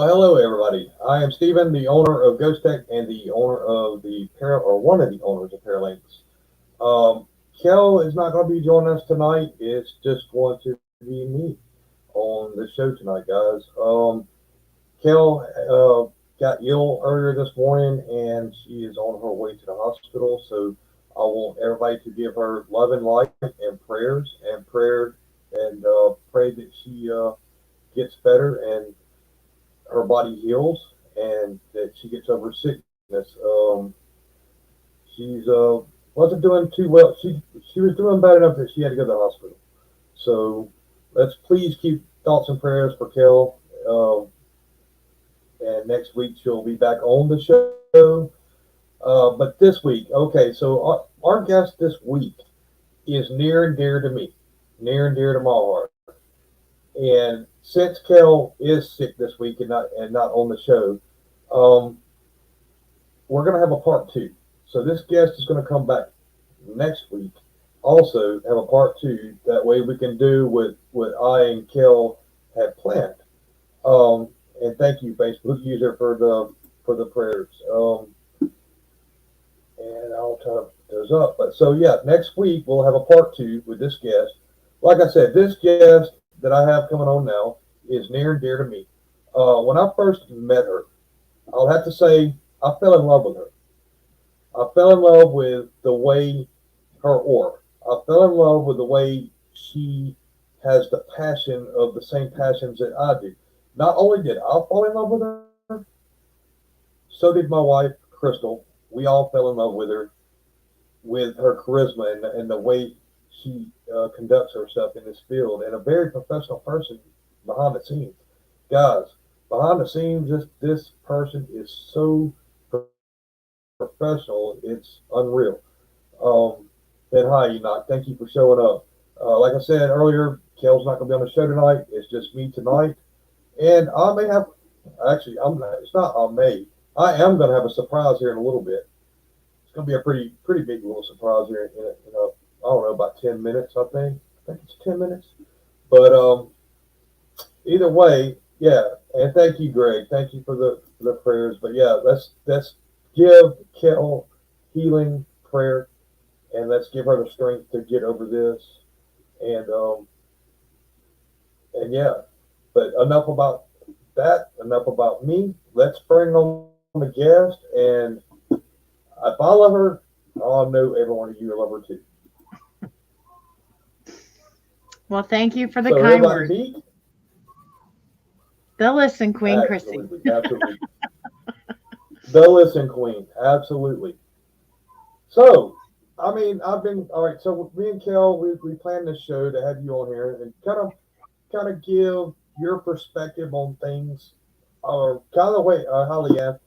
Hello, everybody. I am Stephen, the owner of Ghost Tech and the owner of one of the owners of Paralanx. Um, Kel is not going to be joining us tonight. It's just going to be me on the show tonight, guys. Kel got ill earlier this morning, and she is on her way to the hospital. So I want everybody to give her love and light and prayer, and pray that she gets better and her body heals and that she gets over sickness. She's wasn't doing too well. She was doing bad enough that she had to go to the hospital. So let's please keep thoughts and prayers for Kel. And next week she'll be back on the show. But this week, okay, so our guest this week is near and dear to me, near and dear to my heart. And since Kel is sick this week and not on the show, um, we're going to have a part two. So this guest is going to come back next week. Also have a part two. That way we can do what I and Kel had planned. And thank you, Facebook user, for the prayers. And I'll try to put those up. But so yeah, next week we'll have a part two with this guest. Like I said, this guest that I have coming on now is near and dear to me. When I first met her, I'll have to say I fell in love with her. I fell in love with the way her aura. I fell in love with the way she has the passion of the same passions that I do. Not only did I fall in love with her, so did my wife, Crystal. We all fell in love with her charisma and the way she conducts herself in this field, and a very professional person behind the scenes. Guys, behind the scenes, this person is so professional, it's unreal. Um, and hi, Enoch, thank you for showing up. Like I said earlier, Kel's not going to be on the show tonight. It's just me tonight, and I may have. Actually, I'm not. It's not. I may. I am going to have a surprise here in a little bit. It's going to be a pretty big little surprise here in I don't know, about 10 minutes. I think it's 10 minutes. But either way, yeah. And thank you, Greg. Thank you for the prayers. But yeah, let's give Kel healing prayer, and let's give her the strength to get over this. And and yeah. But enough about that. Enough about me. Let's bring on the guest. And if I love her, I know every one of you love her too. Well, thank you for the So kind everybody words. meet. The listen, Queen Chrissy. Absolutely. The listen queen. Absolutely. So, I mean, I've been all right. So me and Kel, we planned this show to have you on here and kind of give your perspective on things, or kind of the way Holly asked,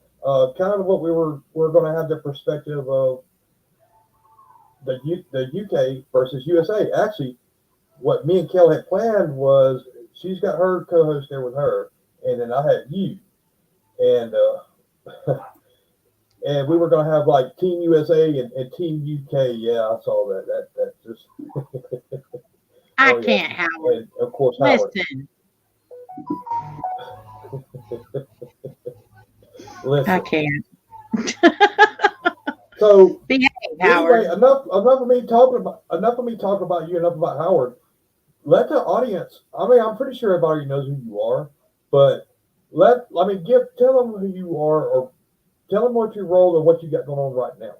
kind of what we're going to have the perspective of the UK versus USA. Actually, what me and Kel had planned was she's got her co-host there with her, and then I had you, and and we were going to have like Team USA and Team UK. Yeah, I saw that. That just I oh yeah, can't, Howard. and of course Howard. Listen. I Listen. can't. So Behave, anyway, Howard. enough of me talking about you. Enough about Howard. Let the audience. I mean, I'm pretty sure everybody knows who you are, but let me tell them who you are, or tell them what your role and what you got going on right now.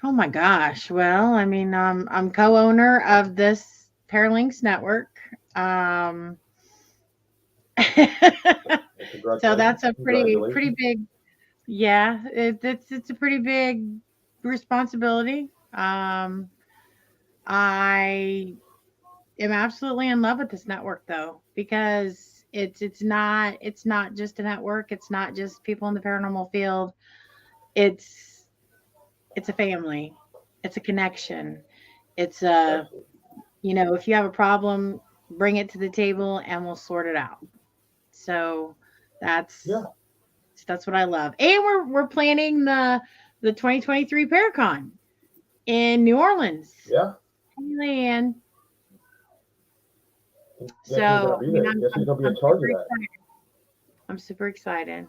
Oh my gosh. Well, I mean, I'm co-owner of this Paralinks network. Um, And so that's a pretty congratulations. big, yeah, it's a pretty big responsibility. I am absolutely in love with this network though, because it's not just a network. It's not just people in the paranormal field. It's it's a family. It's a connection. It's a, Absolutely. if you have a problem, bring it to the table and we'll sort it out. So that's Yeah. that's what I love. And we're planning the 2023 Paracon in New Orleans. Yeah. Hey, Leanne. Guess who's going So, to I be mean, there? Guess who's going to be in I'm charge super of that? excited. I'm super excited.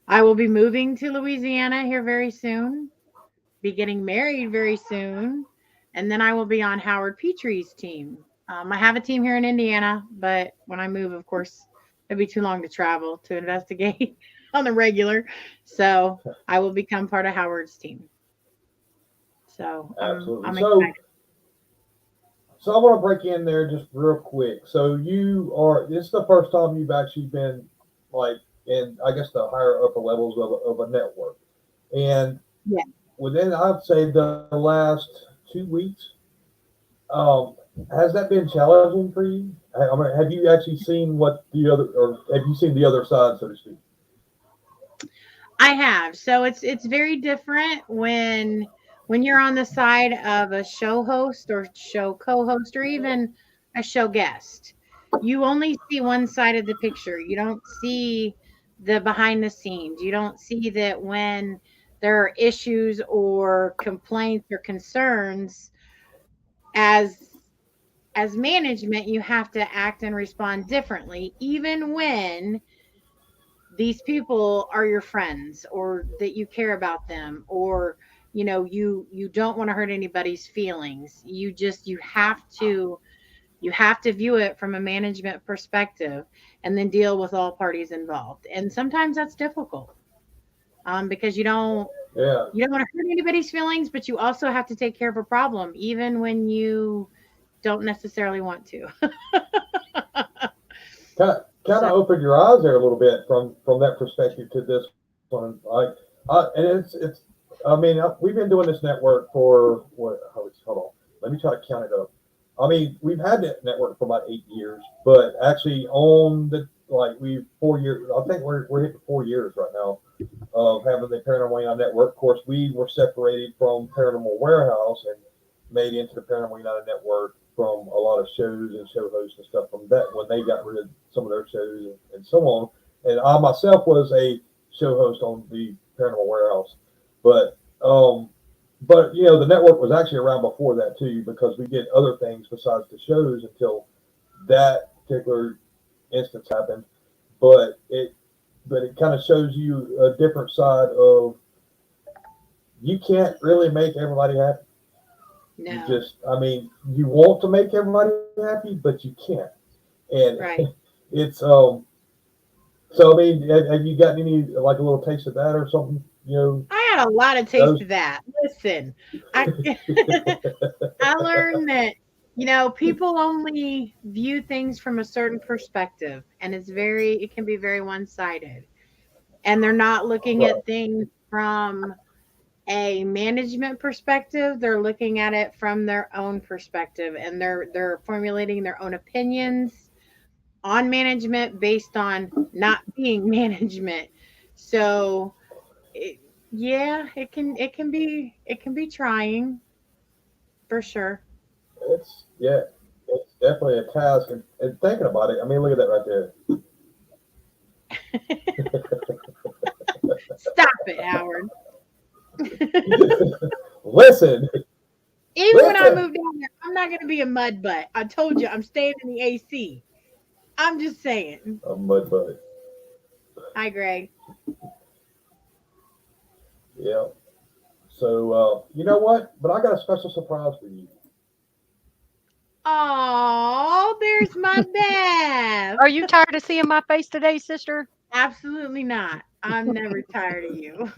I will be moving to Louisiana here very soon, be getting married very soon, and then I will be on Howard Petrie's team. I have a team here in Indiana, but when I move, of course, it'd be too long to travel to investigate on the regular. So I will become part of Howard's team. So Absolutely. I'm So, excited. so I want to break in there just real quick. So you are. This is the first time you've actually been like in, I guess, the higher upper levels of a network, and Yeah. within, I'd say, the last 2 weeks, um, has that been challenging for you? I mean, have you actually seen what the other, or have you seen the other side, so to speak? I have. So it's very different when you're on the side of a show host or show co-host or even a show guest. You only see one side of the picture. You don't see the behind the scenes. You don't see that when there are issues or complaints or concerns as management, you have to act and respond differently even when these people are your friends or that you care about them or you don't want to hurt anybody's feelings. You have to view it from a management perspective and then deal with all parties involved, and sometimes that's difficult, because you don't Yeah, you don't want to hurt anybody's feelings, but you also have to take care of a problem even when you don't necessarily want to. kind of So opened your eyes there a little bit from that perspective to this one. Like, and it's. I mean, we've been doing this network for what? Hold on. Let me try to count it up. I mean, we've had that network for about 8 years, but actually on the like we 4 years. I think we're hitting 4 years right now of having the Paranormal United Network. Of course, we were separated from Paranormal Warehouse and made into the Paranormal United Network from a lot of shows and show hosts and stuff from that when they got rid of some of their shows and so on. And I myself was a show host on the Paranormal Warehouse, but the network was actually around before that too because we did other things besides the shows until that particular instance happened. But it kind of shows you a different side of you can't really make everybody happy. You no. just, I mean, you want to make everybody happy, but you can't. And Right. it's so I mean, have you gotten any like a little taste of that or something? I had a lot of taste Those. of that. Listen, I I learned that people only view things from a certain perspective, and it can be very one-sided. And they're not looking Right. at things from a management perspective. They're looking at it from their own perspective, and they're formulating their own opinions on management based on not being management. So it, yeah, it can be trying for sure. Yeah, it's definitely a task. And thinking about it, I mean, look at that right there. Stop it, Howard. Listen, Even when I listen. move down there, I'm not going to be a mud butt. I told you I'm staying in the AC. I'm just saying. A mud butt. Hi, Greg. Yeah. So you know what? But I got a special surprise for you. Oh, there's my Beth. Are you tired of seeing my face today, sister? Absolutely not. I'm never tired of you.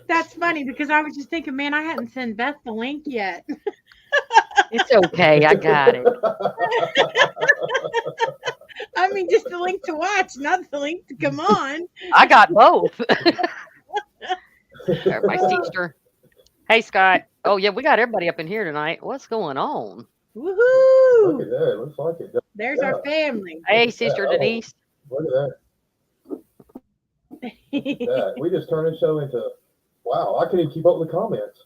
That's funny because I was just thinking, man, I hadn't sent Beth the link yet. It's okay. I got it. I mean, just the link to watch, not the link to come on. I got both. My sister. Hey, Scott. Oh, yeah, we got everybody up in here tonight. What's going on? Look Woohoo! at that. It looks like it. There's Yeah. our family. Hey, Look at that. Sister Oh, Denise. look at that. We just turned the show into, wow, I can't even keep up with the comments.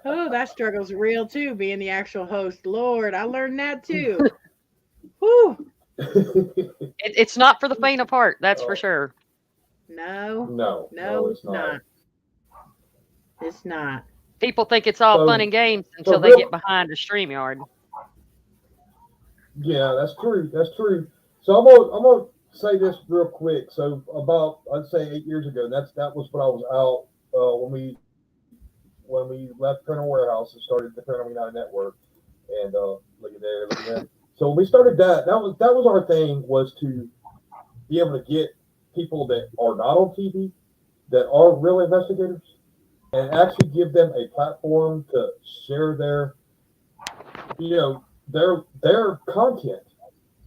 Oh, that struggle's real too, being the actual host. Lord, I learned that too. Whew. It's not for the faint of heart, that's for Oh, sure. No, no, no, it's it's not. not. It's not. People think it's all So- fun and games so until they real- get behind a StreamYard. Yeah, that's true. That's true. So I'm gonna say this real quick. So about I'd say 8 years ago, that was when I was out when we left Paranormal Warehouse and started the Paranormal United Network. And look at there, look at that. So when we started that was our thing, was to be able to get people that are not on TV, that are real investigators, and actually give them a platform to share their content.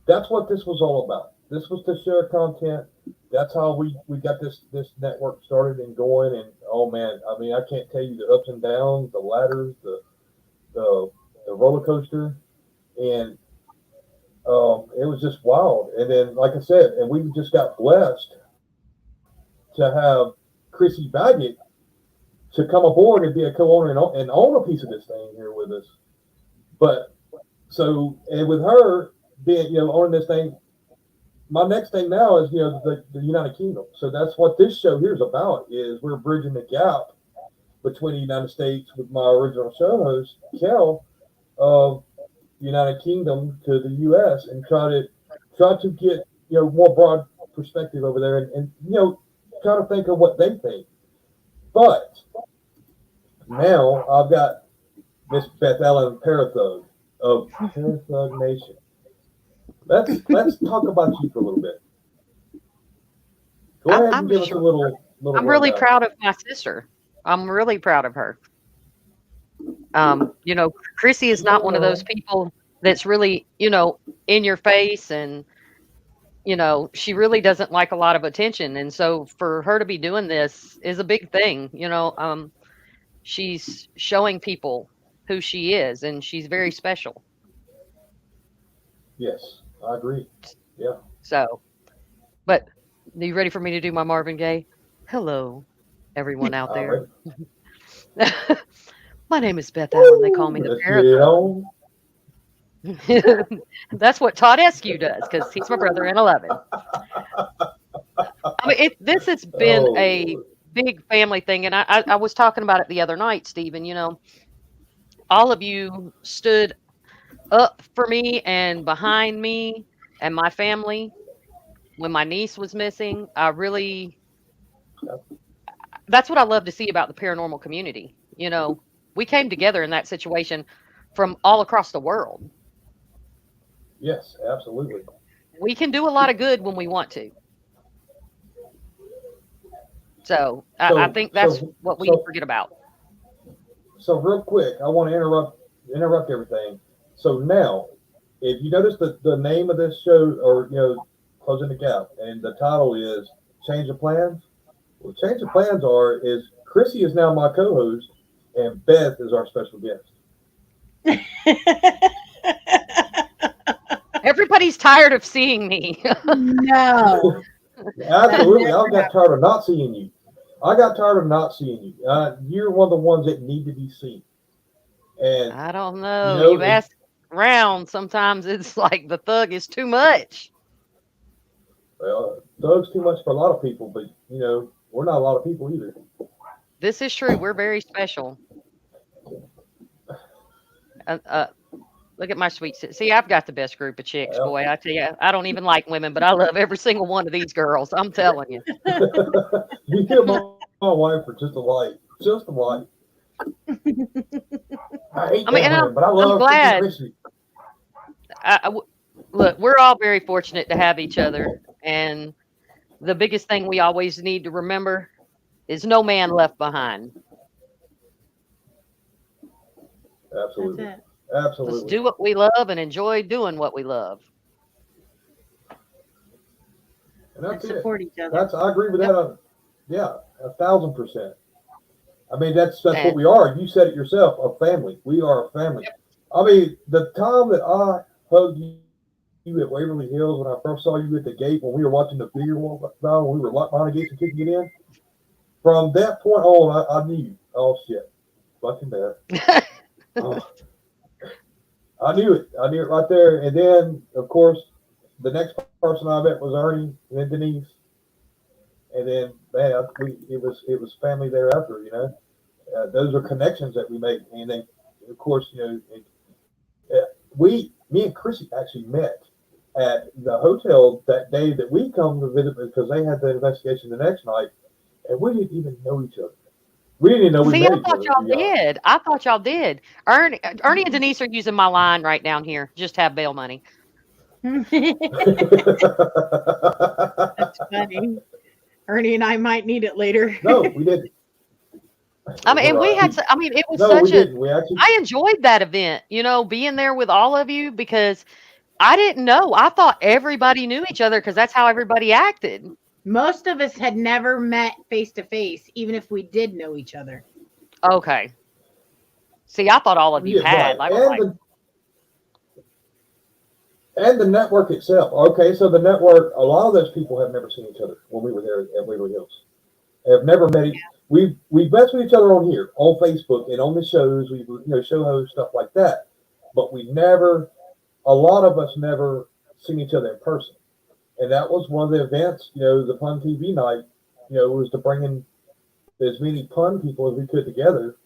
That's what this was all about. This was to share content. That's how we got this network started and going. And oh man, I mean, I can't tell you the ups and downs, the ladders, the roller coaster, and it was just wild. And then, like I said, and we just got blessed to have Chrissy Baggett to come aboard and be a co-owner and own a piece of this thing here with us. But so, and with her being, owning this thing, my next thing now is, the United Kingdom. So that's what this show here is about, is we're bridging the gap between the United States with my original show host, Kel, of United Kingdom to the U.S. and try to get, more broad perspective over there and try to think of what they think. But now I've got Miss Beth Ellen Parathug of Parathug Nation. Let's talk about you for a little bit. Go ahead and give us a little I'm really rundown. proud of my sister. I'm really proud of her. Chrissy is not one of those people that's really, in your face, and she really doesn't like a lot of attention. And so for her to be doing this is a big thing. She's showing people who she is, and she's very special. Yes, I agree. Yeah. So, but are you ready for me to do my Marvin Gaye? Hello, everyone out there. My name is Beth Allen. They call me the Parathug. That's what Todd Eskew does, because he's my brother in 11. I mean, this has been a big family thing, and I was talking about it the other night, Stephen. All of you stood up for me and behind me and my family when my niece was missing. That's what I love to see about the paranormal community. We came together in that situation from all across the world. Yes, absolutely. We can do a lot of good when we want to. So I think that's what we forget about. So real quick, I want to interrupt everything. So now, if you notice the name of this show, or Closing the Gap, and the title is Change of Plans. Well, Change of Plans is Chrissy is now my co-host, and Beth is our special guest. Everybody's tired of seeing me. No. Absolutely. I got tired of not seeing you. You're one of the ones that need to be seen. And I don't know. You ask around, sometimes it's like the thug is too much. Well, thug's too much for a lot of people, but we're not a lot of people either. This is true. We're very special. Look at my sweet. See, I've got the best group of chicks, boy. I tell you, I don't even like women, but I love every single one of these girls. I'm telling you. You get my wife for just a light. I hate women, but I love. I'm glad. Look, we're all very fortunate to have each other, and the biggest thing we always need to remember is no man left behind. Absolutely. That's it. Absolutely. Let's do what we love and enjoy doing what we love. And that's support each other. I agree with that. Yeah, 1,000%. I mean, that's what we are. You said it yourself, a family. We are a family. Yep. I mean, the time that I hugged you at Waverly Hills, when I first saw you at the gate, when we were watching the figure walk down, when we were locked behind the gates and kicking it in, from that point on, I knew, oh shit, fucking bad. I knew it right there. And then, of course, the next person I met was Ernie, and then Denise, and then man, it was family thereafter, those are connections that we make. And then, of course, me and Chrissy actually met at the hotel that day that we come to visit because they had the investigation the next night, and we didn't even know each other. We didn't even know we See, met I each thought other. y'all did. I thought y'all did. Ernie and Denise are using my line right down here. Just have bail money. That's funny. Ernie and I might need it later. No, we didn't. I mean, and we had. I mean, it was No, such we a. didn't. We actually. I enjoyed that event. Being there with all of you because I didn't know. I thought everybody knew each other because that's how everybody acted. Most of us had never met face to face, even if we did know each other. Okay. See, I thought all of you had. Right. I was like, and the network itself. Okay, so the network. A lot of those people have never seen each other when we were there at Waverly Hills. Have never met. We met with each other on here, on Facebook, and on the shows. We show host stuff like that. But we never. A lot of us never seen each other in person. And that was one of the events, the Pun TV night, was to bring in as many pun people as we could together.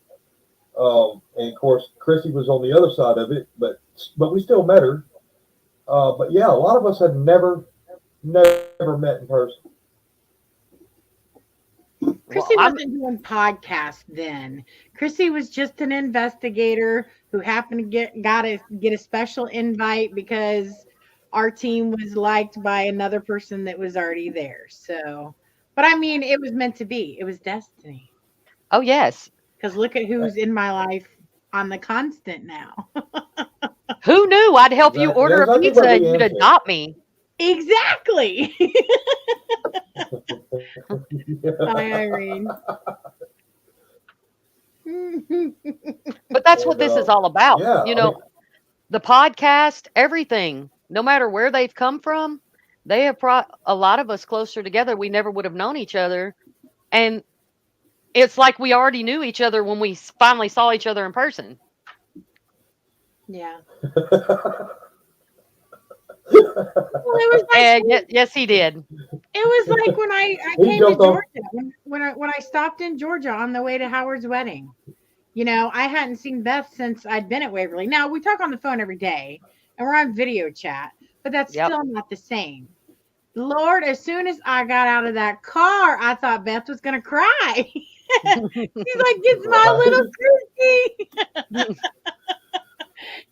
And of course, Chrissy was on the other side of it, but we still met her. But yeah, a lot of us had never met in person. Chrissy wasn't doing podcasts then. Chrissy was just an investigator who happened to get a special invite because our team was liked by another person that was already there. So, but I mean, it was meant to be. It was destiny. oh yes. Because look at who's in my life on the constant now. Who knew I'd help you order a pizza and you'd adopt me? Exactly. Hi, Irene. But that's what this is all about. Yeah, the podcast, everything, no matter where they've come from, they have brought a lot of us closer together. We never would have known each other. And it's like we already knew each other when we finally saw each other in person. Yeah. Well, it was like, yes, he did. It was like when I came to Georgia, when I stopped in Georgia on the way to Howard's wedding. I hadn't seen Beth since I'd been at Waverly. Now we talk on the phone every day and we're on video chat, but that's still not the same. Lord, as soon as I got out of that car, I thought Beth was gonna cry. She's like, "It's my little Christy."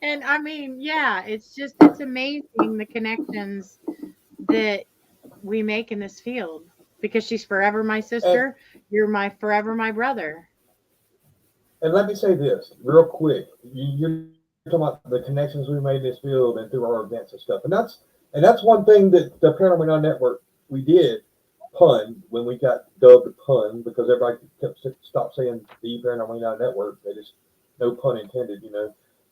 And I mean, yeah, it's amazing the connections that we make in this field because she's forever my sister. You're forever my brother. And let me say this real quick. You're talking about the connections we made in this field and through our events and stuff. And that's one thing that the Paranormal United Network, we did pun when we got dubbed pun because everybody stopped saying the Paranormal United Network. They just, no pun intended,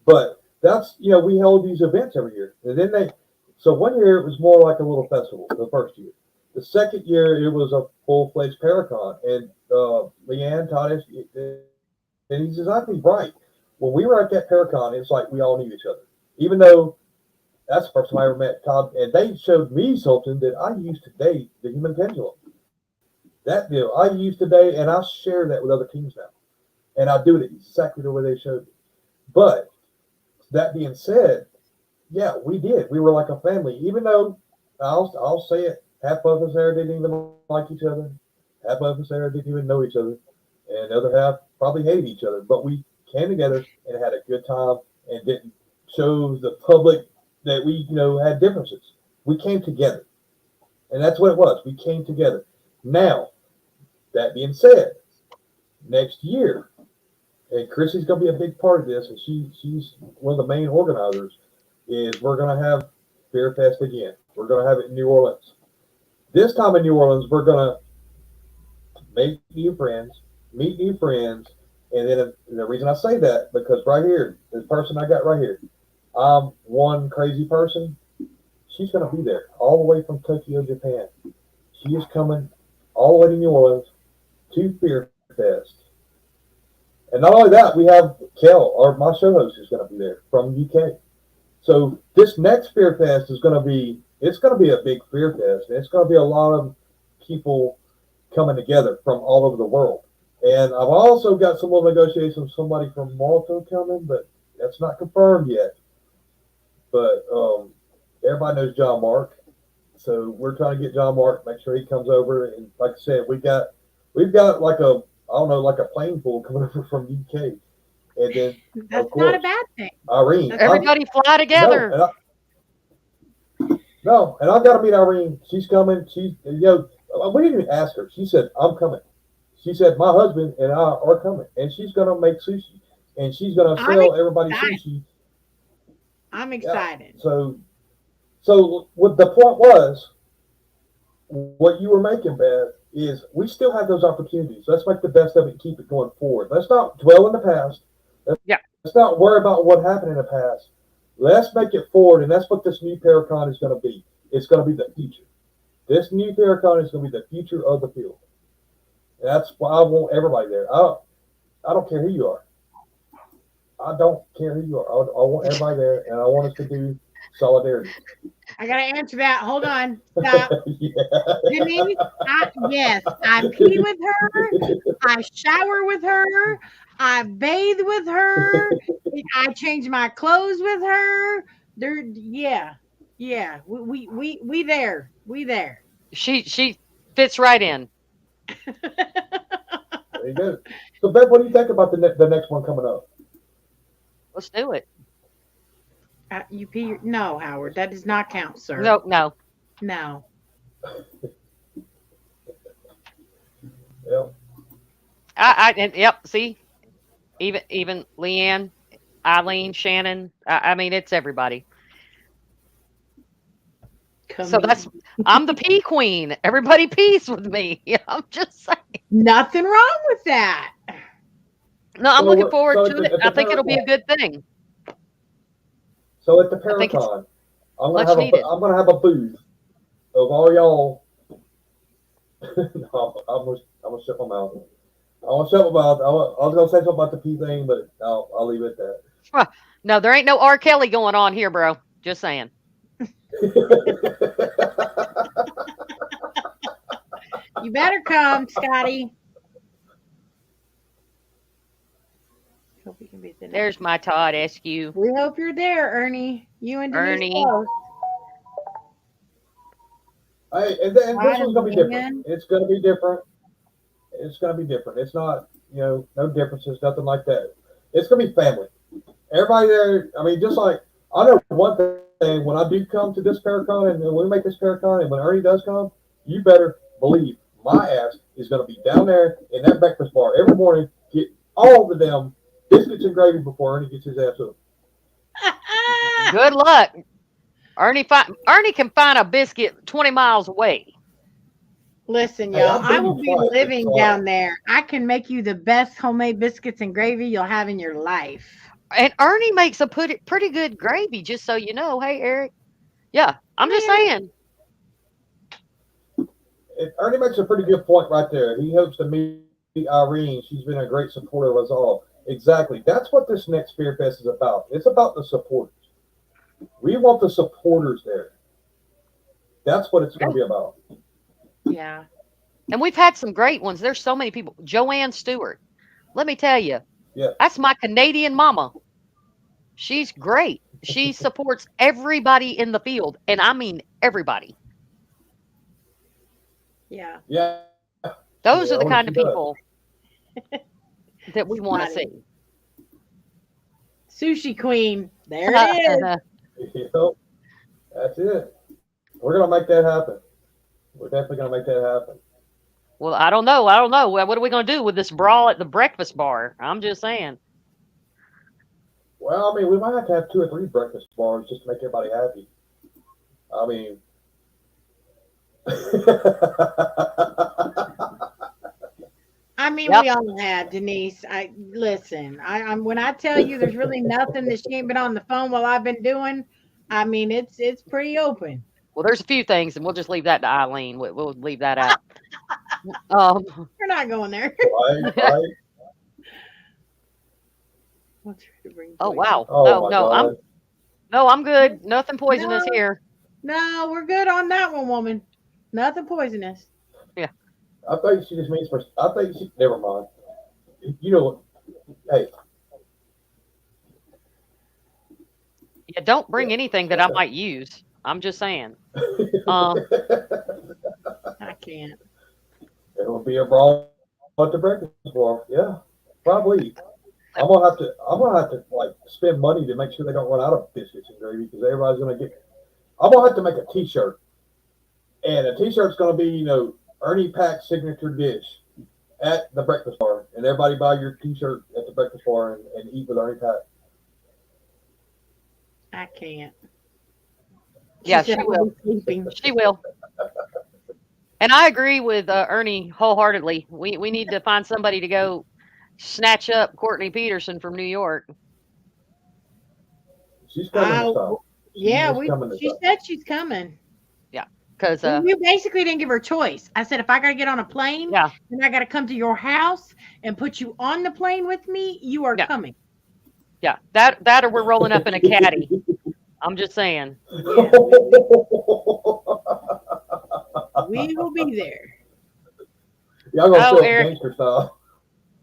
But that's, we held these events every year. And then so one year it was more like a little festival, the first year. The second year it was a full-fledged Paracon. And Leanne taught us, and he's exactly right. When we were at that Paracon, it's like we all knew each other. Even though that's the first time I ever met Todd, and they showed me something that I used to date, the human pendulum. That deal I used to date, and I share that with other teams now. And I do it exactly the way they showed me. But that being said, yeah, we did. We were like a family, even though I'll say it, half of us there didn't even like each other. Half of us there didn't even know each other. And the other half probably hated each other. But we came together and had a good time and didn't show the public that we, had differences. We came together. And that's what it was. We came together. Now, that being said, next year, and Chrissy's going to be a big part of this, and she's one of the main organizers, is we're going to have Fear Fest again. We're going to have it in New Orleans. This time in New Orleans, we're going to make new friends, meet new friends, and then the reason I say that, because right here, this person I got right here, I'm one crazy person. She's going to be there all the way from Tokyo, Japan. She is coming all the way to New Orleans to Fear Fest. And not only that, we have Kel, my show host, is going to be there from UK. So this next Fear Fest is going to be, it's going to be a big Fear Fest. And it's going to be a lot of people coming together from all over the world. And I've also got some more negotiations with somebody from Malta coming, but that's not confirmed yet. But everybody knows John Mark, so we're trying to get John Mark, make sure he comes over. And like I said, we've got like a I don't know, like a plane pool coming over from UK, and then That's of not a course bad thing. Irene. Everybody fly together. No, and I've got to meet Irene. She's coming. We didn't even ask her. She said, "I'm coming." She said, "My husband and I are coming," and she's gonna make sushi, and she's gonna I'm sell everybody excited. sushi. I'm Yeah. excited. So what the point was, what you were making, Beth, is we still have those opportunities. Let's make the best of it and keep it going forward. Let's not dwell in the past. Yeah. Let's not worry about what happened in the past. Let's make it forward, and that's what this new Paracon is going to be. It's going to be the future. This new Paracon is going to be the future of the field. And that's why I want everybody there. I don't care who you are. I don't care who you are. I want everybody there, and I want us to do solidarity. I gotta answer that. Hold on. Stop. Yeah. Denise, yes, I pee with her. I shower with her. I bathe with her. I change my clothes with her. Yeah. We there. We there. She fits right in. There you go. So, Beth, what do you think about the next one coming up? Let's do it. You pee? No, Howard. That does not count, sir. No. No. Yeah. Yep. See, even Leanne, Eileen, Shannon. I mean, it's everybody. I'm the pee queen. Everybody pees with me. I'm just saying. Nothing wrong with that. No, I'm looking forward so to it. I think it'll be a good thing. So at the I think it's Paracon, I'm much gonna needed. have a booth of all y'all. No, I'm gonna shut my mouth. I was gonna say something about the pee thing, but I'll leave it at No, there ain't no R. Kelly going on here, bro. Just saying. that. You better come, Scotty. Hope you can be the There's my Todd SQ. We hope you're there, Ernie. You and Denise Ernie. both. Hey, and this one's gonna be different. It's gonna be different. It's gonna be different. It's not, no differences, nothing like that. It's gonna be family. Everybody there. I mean, just like I know one thing. When I do come to this Paracon, and when we make this Paracon, and when Ernie does come, you better believe my ass is gonna be down there in that breakfast bar every morning, get all the damn biscuits and gravy before Ernie gets his ass up. Good luck. Ernie can find a biscuit 20 miles away. Listen, Hey, y'all, I've been I will be twice, living so down there. I can make you the best homemade biscuits and gravy you'll have in your life. And Ernie makes a pretty good gravy, just so you know. Hey, Eric. Yeah, I'm just saying. Ernie makes a pretty good point right there. He hopes to meet Irene. She's been a great supporter of us all. Exactly. That's what this next Spear Fest is about. It's about the supporters. We want the supporters there. That's what it's going to be about. Yeah. And we've had some great ones. There's so many people. Joanne Stewart. Let me tell you. Yeah. That's my Canadian mama. She's great. She supports everybody in the field. And I mean everybody. Yeah. Yeah. Those are the kind of people that we want to see. Sushi queen. There it is. That's it. We're going to make that happen. We're definitely going to make that happen. Well, I don't know. What are we going to do with this brawl at the breakfast bar? I'm just saying. Well, I mean, we might have to have 2 or 3 breakfast bars just to make everybody happy. I mean, We all had, Denise. I'm when I tell you there's really nothing that she ain't been on the phone while I've been doing. I mean, it's pretty open. Well, there's a few things, and we'll just leave that to Eileen. We'll leave that out. We're not going there. right. Oh wow! Oh, No, I'm good. Nothing poisonous here. No, we're good on that one, woman. Nothing poisonous. I think she just means for. I think she. Never mind. You know, hey, Yeah, don't bring yeah. anything that I might use. I'm just saying. Um, I can't. It'll be a brawl at the breakfast bar. Yeah, probably. I'm gonna have to like spend money to make sure they don't run out of biscuits and gravy because everybody's gonna get. I'm gonna have to make a T-shirt, and a T-shirt's gonna be Ernie Pack's signature dish at the breakfast bar, and everybody buy your T-shirt at the breakfast bar and eat with Ernie Pack. I can't. She yeah, said she I'll will. be sleeping. She will. And I agree with Ernie wholeheartedly. We need to find somebody to go snatch up Courtney Peterson from New York. She's coming this Uh, time. She yeah, is coming this she time. said she's coming. Yeah, because Well, you basically didn't give her a choice. I said if I got to get on a plane yeah, and I got to come to your house and put you on the plane with me, you are yeah, coming. yeah. That or we're rolling up in a caddy. I'm just saying. Yeah, we will be there. Y'all gonna Oh, show up Eric, gangster style.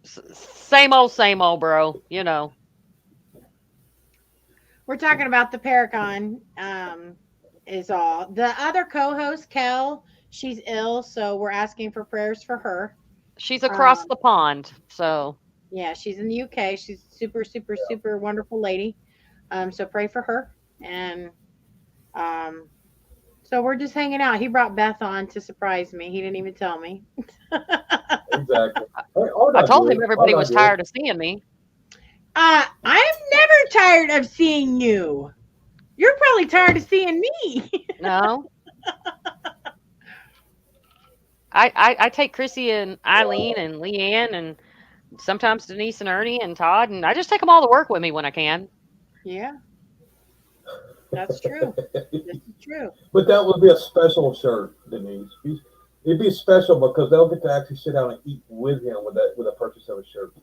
same old, bro. You know. We're talking about the Paracon. Is all the other co-host Kel? She's ill, so we're asking for prayers for her. She's across Um, the pond, so yeah, she's in the UK. She's super, super, super wonderful lady. So pray for her. And um, so we're just hanging out. He brought Beth on to surprise me. He didn't even tell me. Exactly. Hey, aren't I I told good? him Aren't everybody I was good? tired of seeing me. I'm never tired of seeing you. You're probably tired of seeing me. No, I take Chrissy and Eileen and Leanne and sometimes Denise and Ernie and Todd, and I just take them all to work with me when I can. Yeah, that's true. This is true. But that would be a special shirt, Denise. It'd be special because they'll get to actually sit down and eat with him with a purchase of a shirt.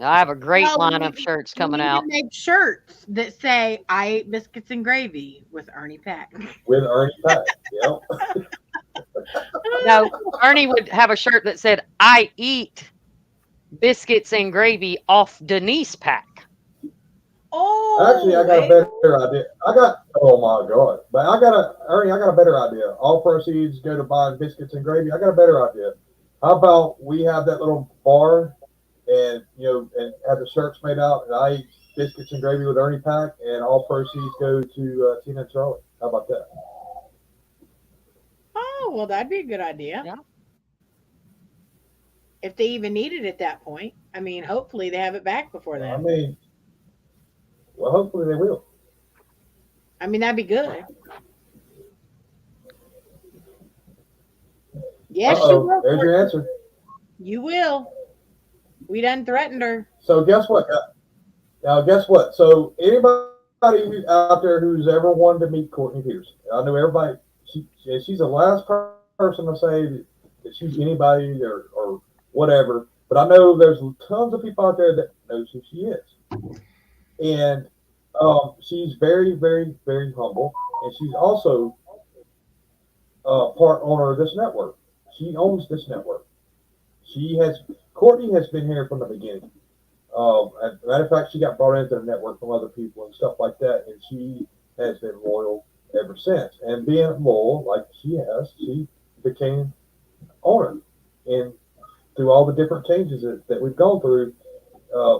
I have a great Well, line of shirts we coming need to out. make shirts that say "I ate biscuits and gravy with Ernie Pack." With Ernie Pack. Yep. No, Ernie would have a shirt that said, "I eat biscuits and gravy off Denise pack." Actually, I Oh, got a better idea. Oh my God. But Ernie, I got a better idea. All proceeds go to buying biscuits and gravy. I got a better idea. How about we have that little bar and have the shirts made out and I eat biscuits and gravy with Ernie Pack and all proceeds go to Tina and Charlie. How about that? oh, well, that'd be a good idea Yeah. if they even need it at that point. I mean, hopefully they have it back before I then. mean, well, hopefully they will. I mean, that'd be good. Uh Yes, you oh. will. There's your Courtney. answer. You will. We done threatened her. So guess what? Now guess what? So anybody out there who's ever wanted to meet Courtney Pierce, I know everybody. She's the last person to say that she's anybody or whatever. But I know there's tons of people out there that knows who she is, and she's very, very, very humble, and she's also part owner of this network. She owns this network. Courtney has been here from the beginning. As a matter of fact, she got brought into the network from other people and stuff like that, and she has been loyal ever since. And being loyal, like she became owner. And through all the different changes that we've gone through,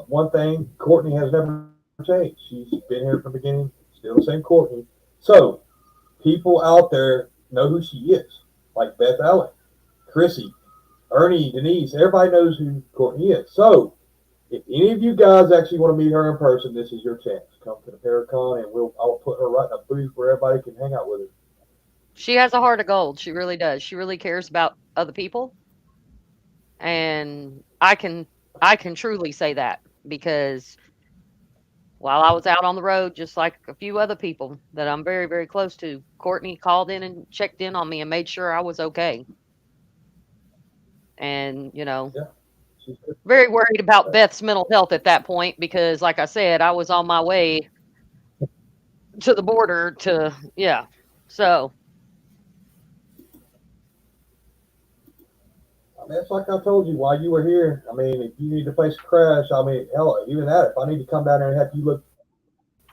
one thing Courtney has never changed. She's been here from the beginning, still the same Courtney. So people out there know who she is, like Beth Allen, Chrissy, Ernie, Denise. Everybody knows who Courtney is. So if any of you guys actually want to meet her in person, this is your chance. Come to the Paracon, and I will put her right in a booth where everybody can hang out with her. She has a heart of gold. She really does. She really cares about other people, and I can truly say that because while I was out on the road, just like a few other people that I'm very, very close to, Courtney called in and checked in on me and made sure I was okay. And Yeah, she's good. very worried about Beth's mental health at that point because, like I said, I was on my way to the border to, yeah. So, That's like I told you while you were here. I mean, if you need a place to crash, I mean, hell, even that. If I need to come down there and have you look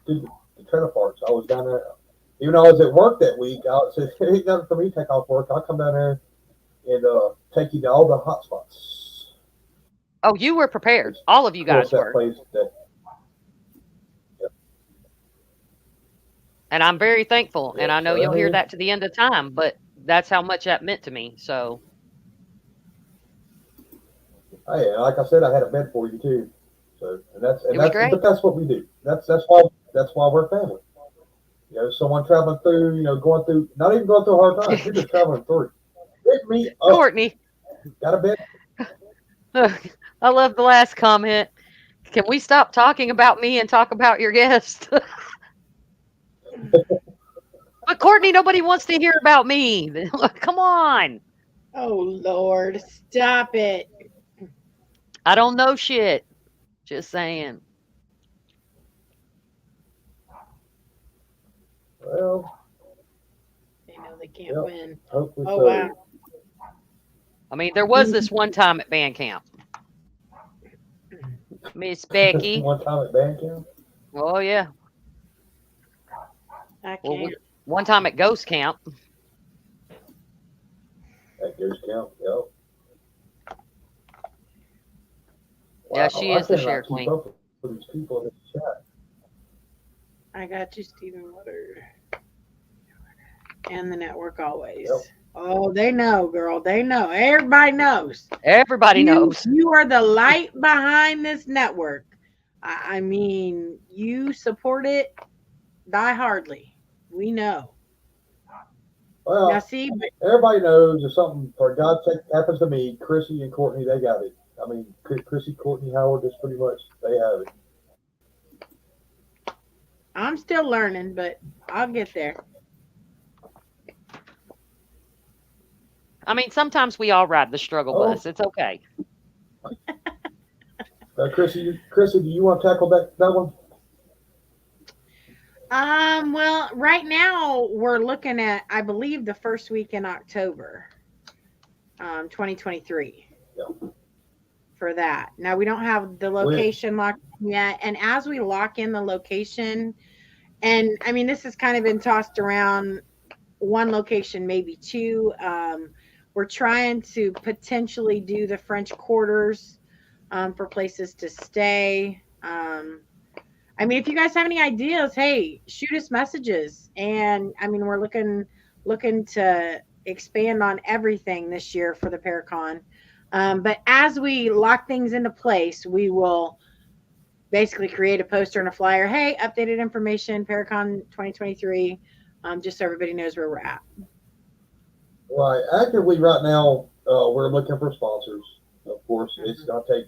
through the trailer parks, I was down there. Even though I was at work that week, I said, "It ain't nothing for me to take off work. I'll come down there and take you to all the hot spots." Oh, you were prepared. All of you Of course, guys that were. place that. And I'm very thankful. Yeah, And I know so I you'll hear mean, that to the end of time, but that's how much that meant to me. So, hey, like I said, I had a bed for you too. So, it was great. but that's what we do. That's why we're family. You know, someone traveling through, going through, not even going through a hard time. You're just traveling through. Pick me up. Courtney, Got a bed. I love the last comment. Can we stop talking about me and talk about your guest? But Courtney, nobody wants to hear about me. Come on. Oh Lord, stop it. I don't know shit. Just saying. Well, They know they can't yep. win. Hopefully Oh so. wow. I mean, there was this one time at band camp. Miss Becky. One time at band camp. Oh, yeah. I Well, can't. one time at ghost camp. At Ghost Camp. Yep. Yeah, she I is the cannot share keep queen. up with these people in this chat. I got you, Stephen Woodard. And the network always. Yep. Oh, they know, girl. They know. Everybody knows. Everybody knows. You are the light behind this network. I mean, you support it die hardly. We know. Well, Now, see, but everybody knows if something, for God's sake, happens to me, Chrissy and Courtney, they got it. I mean, Chrissy, Courtney, Howard, just pretty much, they have it. I'm still learning, but I'll get there. I mean, sometimes we all ride the struggle bus. It's okay. Chrissy, do you want to tackle that one? Well, right now we're looking at, I believe, the first week in October, 2023. Yeah. For that. Now we don't have the location locked in yet, and as we lock in the location, and I mean this has kind of been tossed around, one location, maybe two. We're trying to potentially do the French Quarters for places to stay. I mean, if you guys have any ideas, hey, shoot us messages. And I mean, we're looking to expand on everything this year for the Paracon. But as we lock things into place, we will basically create a poster and a flyer. Hey, updated information, Paracon 2023, just so everybody knows where we're at. Right. Actively right now, we're looking for sponsors. Of course, it's going to take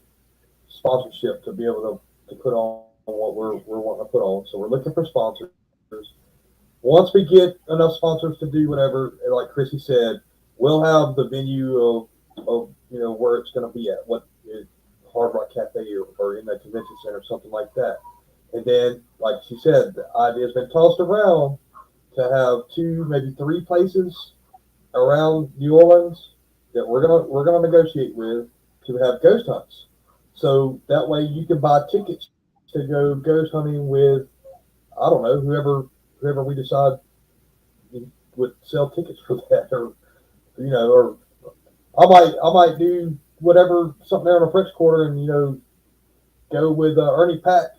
sponsorship to be able to put on what we're wanting to put on. So we're looking for sponsors. Once we get enough sponsors to do whatever, like Chrissy said, we'll have the venue of where it's going to be at, what Hard Rock Cafe or in the convention center, something like that. And then, like she said, the idea has been tossed around to have 2, maybe 3 places around New Orleans that we're gonna negotiate with to have ghost hunts. So that way you can buy tickets to go ghost hunting with, I don't know, whoever we decide would sell tickets for that, or or I might do whatever, something there in the French Quarter, and go with Ernie Pack,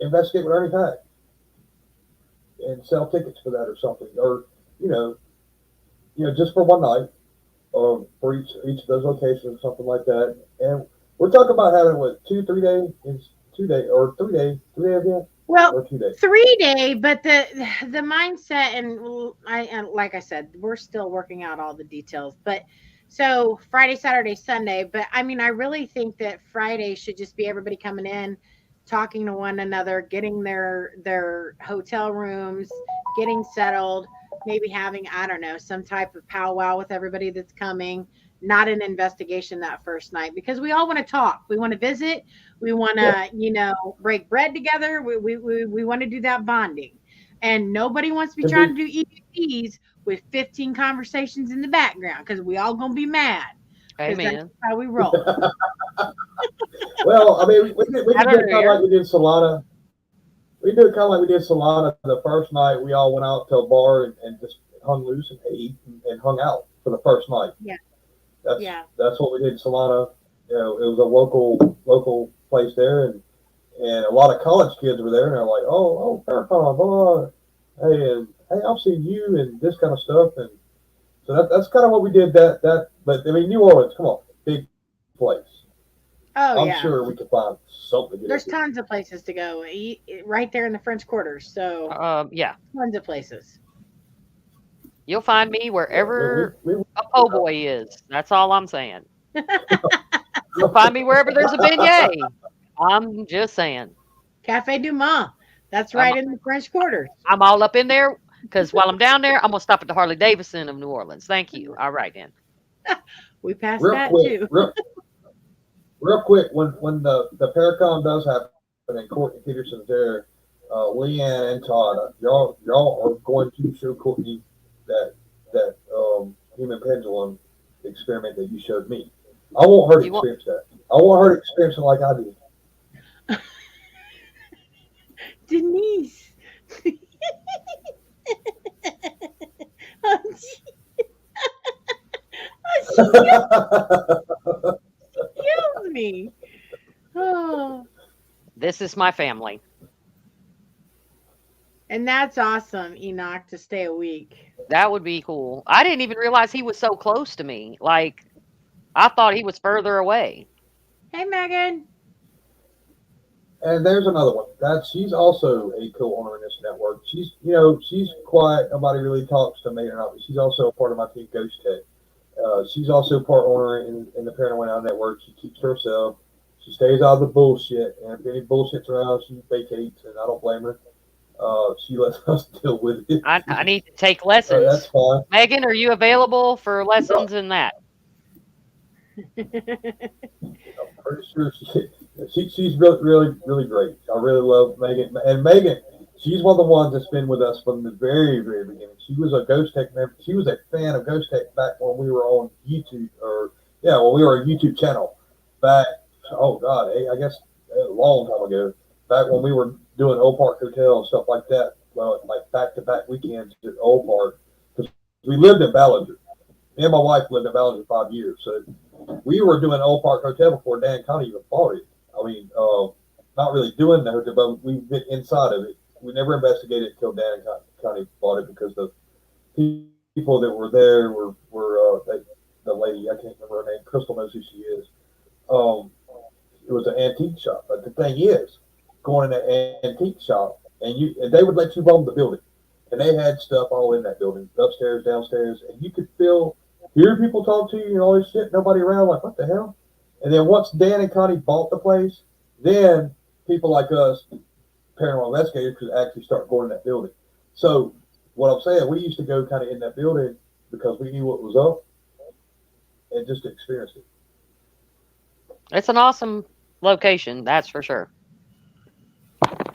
investigate with Ernie Pack, and sell tickets for that or something, or just for one night, or for each of those locations, something like that. And we're talking about having what 2-3 days, 2 day or 3 day event. Well, or 2 days. 3 day, but the mindset, and like I said, we're still working out all the details. But so Friday, Saturday, Sunday. But I mean, I really think that Friday should just be everybody coming in, talking to one another, getting their hotel rooms, getting settled, maybe having, I don't know, some type of powwow with everybody that's coming. Not an investigation that first night, because we all want to talk. We want to visit. We want to, break bread together. We want to do that bonding. And nobody wants to be trying to do EVPs with 15 conversations in the background, because we all going to be mad. because that's Amen. how we roll. Well, I mean, we I could do don't it kind of like know. we did Solana. We do it kind of like we did Solana. The first night, we all went out to a bar and just hung loose and ate and hung out for the first night. Yeah, That's yeah. that's what we did in Solana. It was a local place there, and a lot of college kids were there, and they're like, oh, Paracon, blah, hey, and hey, I've seen you and this kind of stuff, and so that's kind of what we did. But I mean, New Orleans, come on, big place. Oh I'm yeah. sure we could find something to get There's into. tons of places to go. Right there in the French Quarters. So Yeah, tons of places. you'll find me Yeah, wherever we a po' boy is. That's all I'm saying. You'll find me wherever there's a beignet. I'm just saying. Cafe Du Mont. That's I'm right in the French Quarters. I'm all up in there because while I'm down there, I'm gonna stop at the Harley Davidson of New Orleans. Thank you. All right then. We passed real that quick, too. real quick, when the Paracon does happen and Courtney Peterson's there, Leanne and Todd, y'all are going to show Courtney that human pendulum experiment that you showed me. I want her to You want? experience that. I want her to experience it like I did. Denise. Oh, she kills me. Oh, This is my family. and that's awesome, Enoch, to stay a week. That would be cool. I didn't even realize he was so close to me. Like I thought he was further away. Hey, Megan. And there's another one. She's also a co-owner in this network. She's quiet. Nobody really talks to me or not. But she's also a part of my team, Ghost Tech. She's also part owner in the Paralanx network. She keeps to herself. She stays out of the bullshit. And if any bullshit's around, she vacates, and I don't blame her. She lets us deal with it. I need to take That's lessons. fine. Megan, are you available for lessons in that? I'm pretty sure she's really great. I really love Megan. And Megan, she's one of the ones that's been with us from the very, very beginning. She was a Ghost Tech member. She was a fan of Ghost Tech back when we were on YouTube, when we were a YouTube channel back. Oh God, I guess a long time ago. Back when we were doing Old Park Hotel and stuff like that. Well, like back-to-back weekends at Old Park because we lived in Ballinger. Me and my wife lived in Ballinger 5 years, so we were doing Old Park Hotel before Dan Connie even bought it. I mean, not really doing the hotel, but we've been inside of it. We never investigated it until Dan and Connie bought it because the people that were there were the lady, I can't remember her name, Crystal knows who she is. It was an antique shop. But the thing is, going in an antique shop, and they would let you roam the building. And they had stuff all in that building, upstairs, downstairs, and you could hear people talk to you and all this shit, nobody around, like, what the hell? And then once Dan and Connie bought the place, then people like us, paranormal investigators, could actually start going in that building. So what I'm saying, we used to go kind of in that building because we knew what was up and just to experience it. It's an awesome location, that's for sure.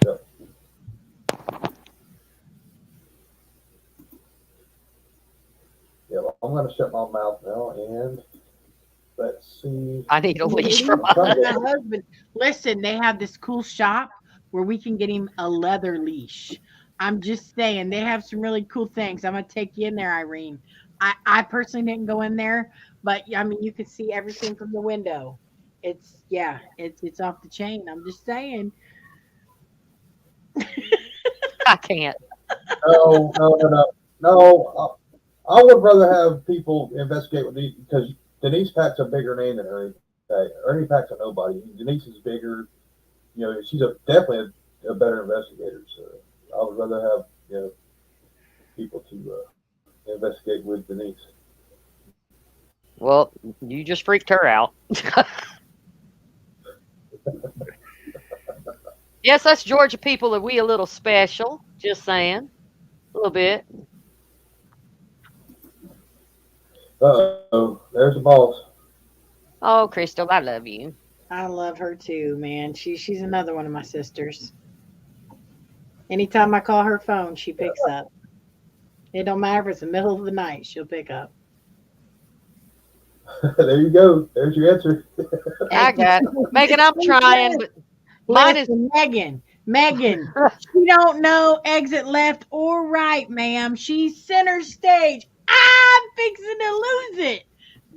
Yeah. Yeah, well, I'm going to shut my mouth now and let's see. I need a leash for My mine. husband. Listen, they have this cool shop where we can get him a leather leash. I'm just saying, they have some really cool things. I'm gonna take you in there, Irene. I personally didn't go in there, but I mean, you could see everything from the window. It's off the chain. I'm just saying. I can't. No. I would rather have people investigate with these because Denise Pack's a bigger name than Ernie Pack. Ernie Pack's a nobody. Denise is bigger. She's definitely a better investigator. So I would rather have people to investigate with Denise. Well, you just freaked her out. Yes, us Georgia people are we a little special. Just saying. A little bit. Uh-oh, there's the boss. Oh, Crystal, I love you. I love her too, man. She's another one of my sisters. Anytime I call her phone, she picks up. It don't matter if it's the middle of the night, she'll pick up. There you go. There's your answer. I got it. Megan, I'm trying, but mine is Listen, Megan, she don't know exit left or right, ma'am. She's center stage. I'm fixing to lose it.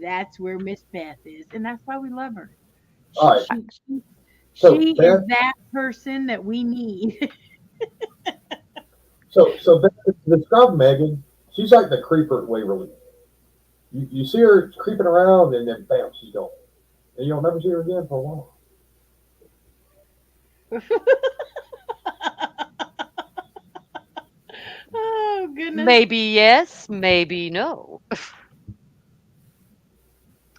That's where Miss Beth is, and that's why we love her. All She right. she she, So she is Beth, that person that we need. so Beth, describe Megan. She's like the creeper at Waverly. You see her creeping around, and then bam, she's gone, and you'll never see her again for a while. Oh goodness. maybe yes, maybe no. No,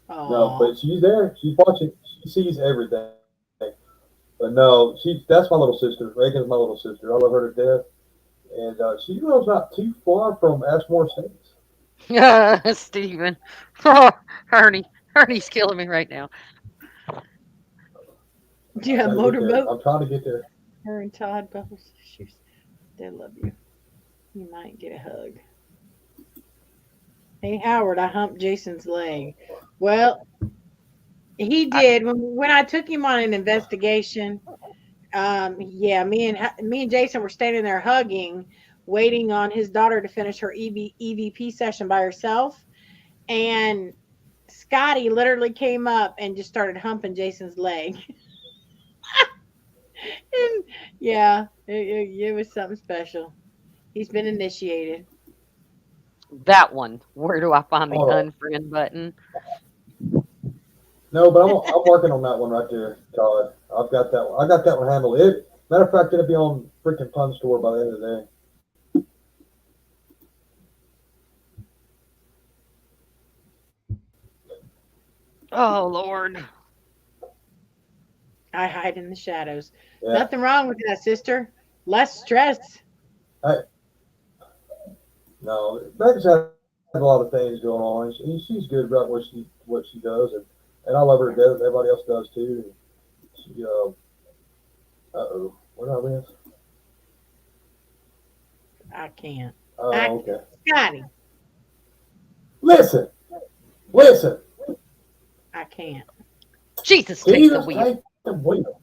Oh, but she's there. She's watching. She sees everything. But no, that's my little sister. Reagan's my little sister. I love her to death, and she lives not too far from Ashmore States. Stephen. Oh, Ernie's killing me right now. yeah, I'm trying to get there. motorboat. I'm trying to get there. Her and Todd both. They love you. You might get a hug. Hey Howard, I humped Jason's leg. Well, he did when I took him on an investigation. Yeah, me and Jason were standing there hugging, waiting on his daughter to finish her EVP session by herself, and Scotty literally came up and just started humping Jason's leg. And yeah, it was something special. He's been initiated. That one. Where do I find the Hold on. unfriend button? No, but I'm working on that one right there, Todd. I've got that one. I got that one handled. Matter of fact, it'll be on freaking Pun Store by the end of the day. Oh Lord. I hide in the shadows. Yeah. Nothing wrong with that, sister. Less stress. No, Becca's had a lot of things going on. She's good about what she does, and I love her to death. Everybody else does too. She oh, what did I miss? I can't. Oh, okay. Scotty, Listen. I can't. Jesus, take the Jesus, wheel. take the wheel.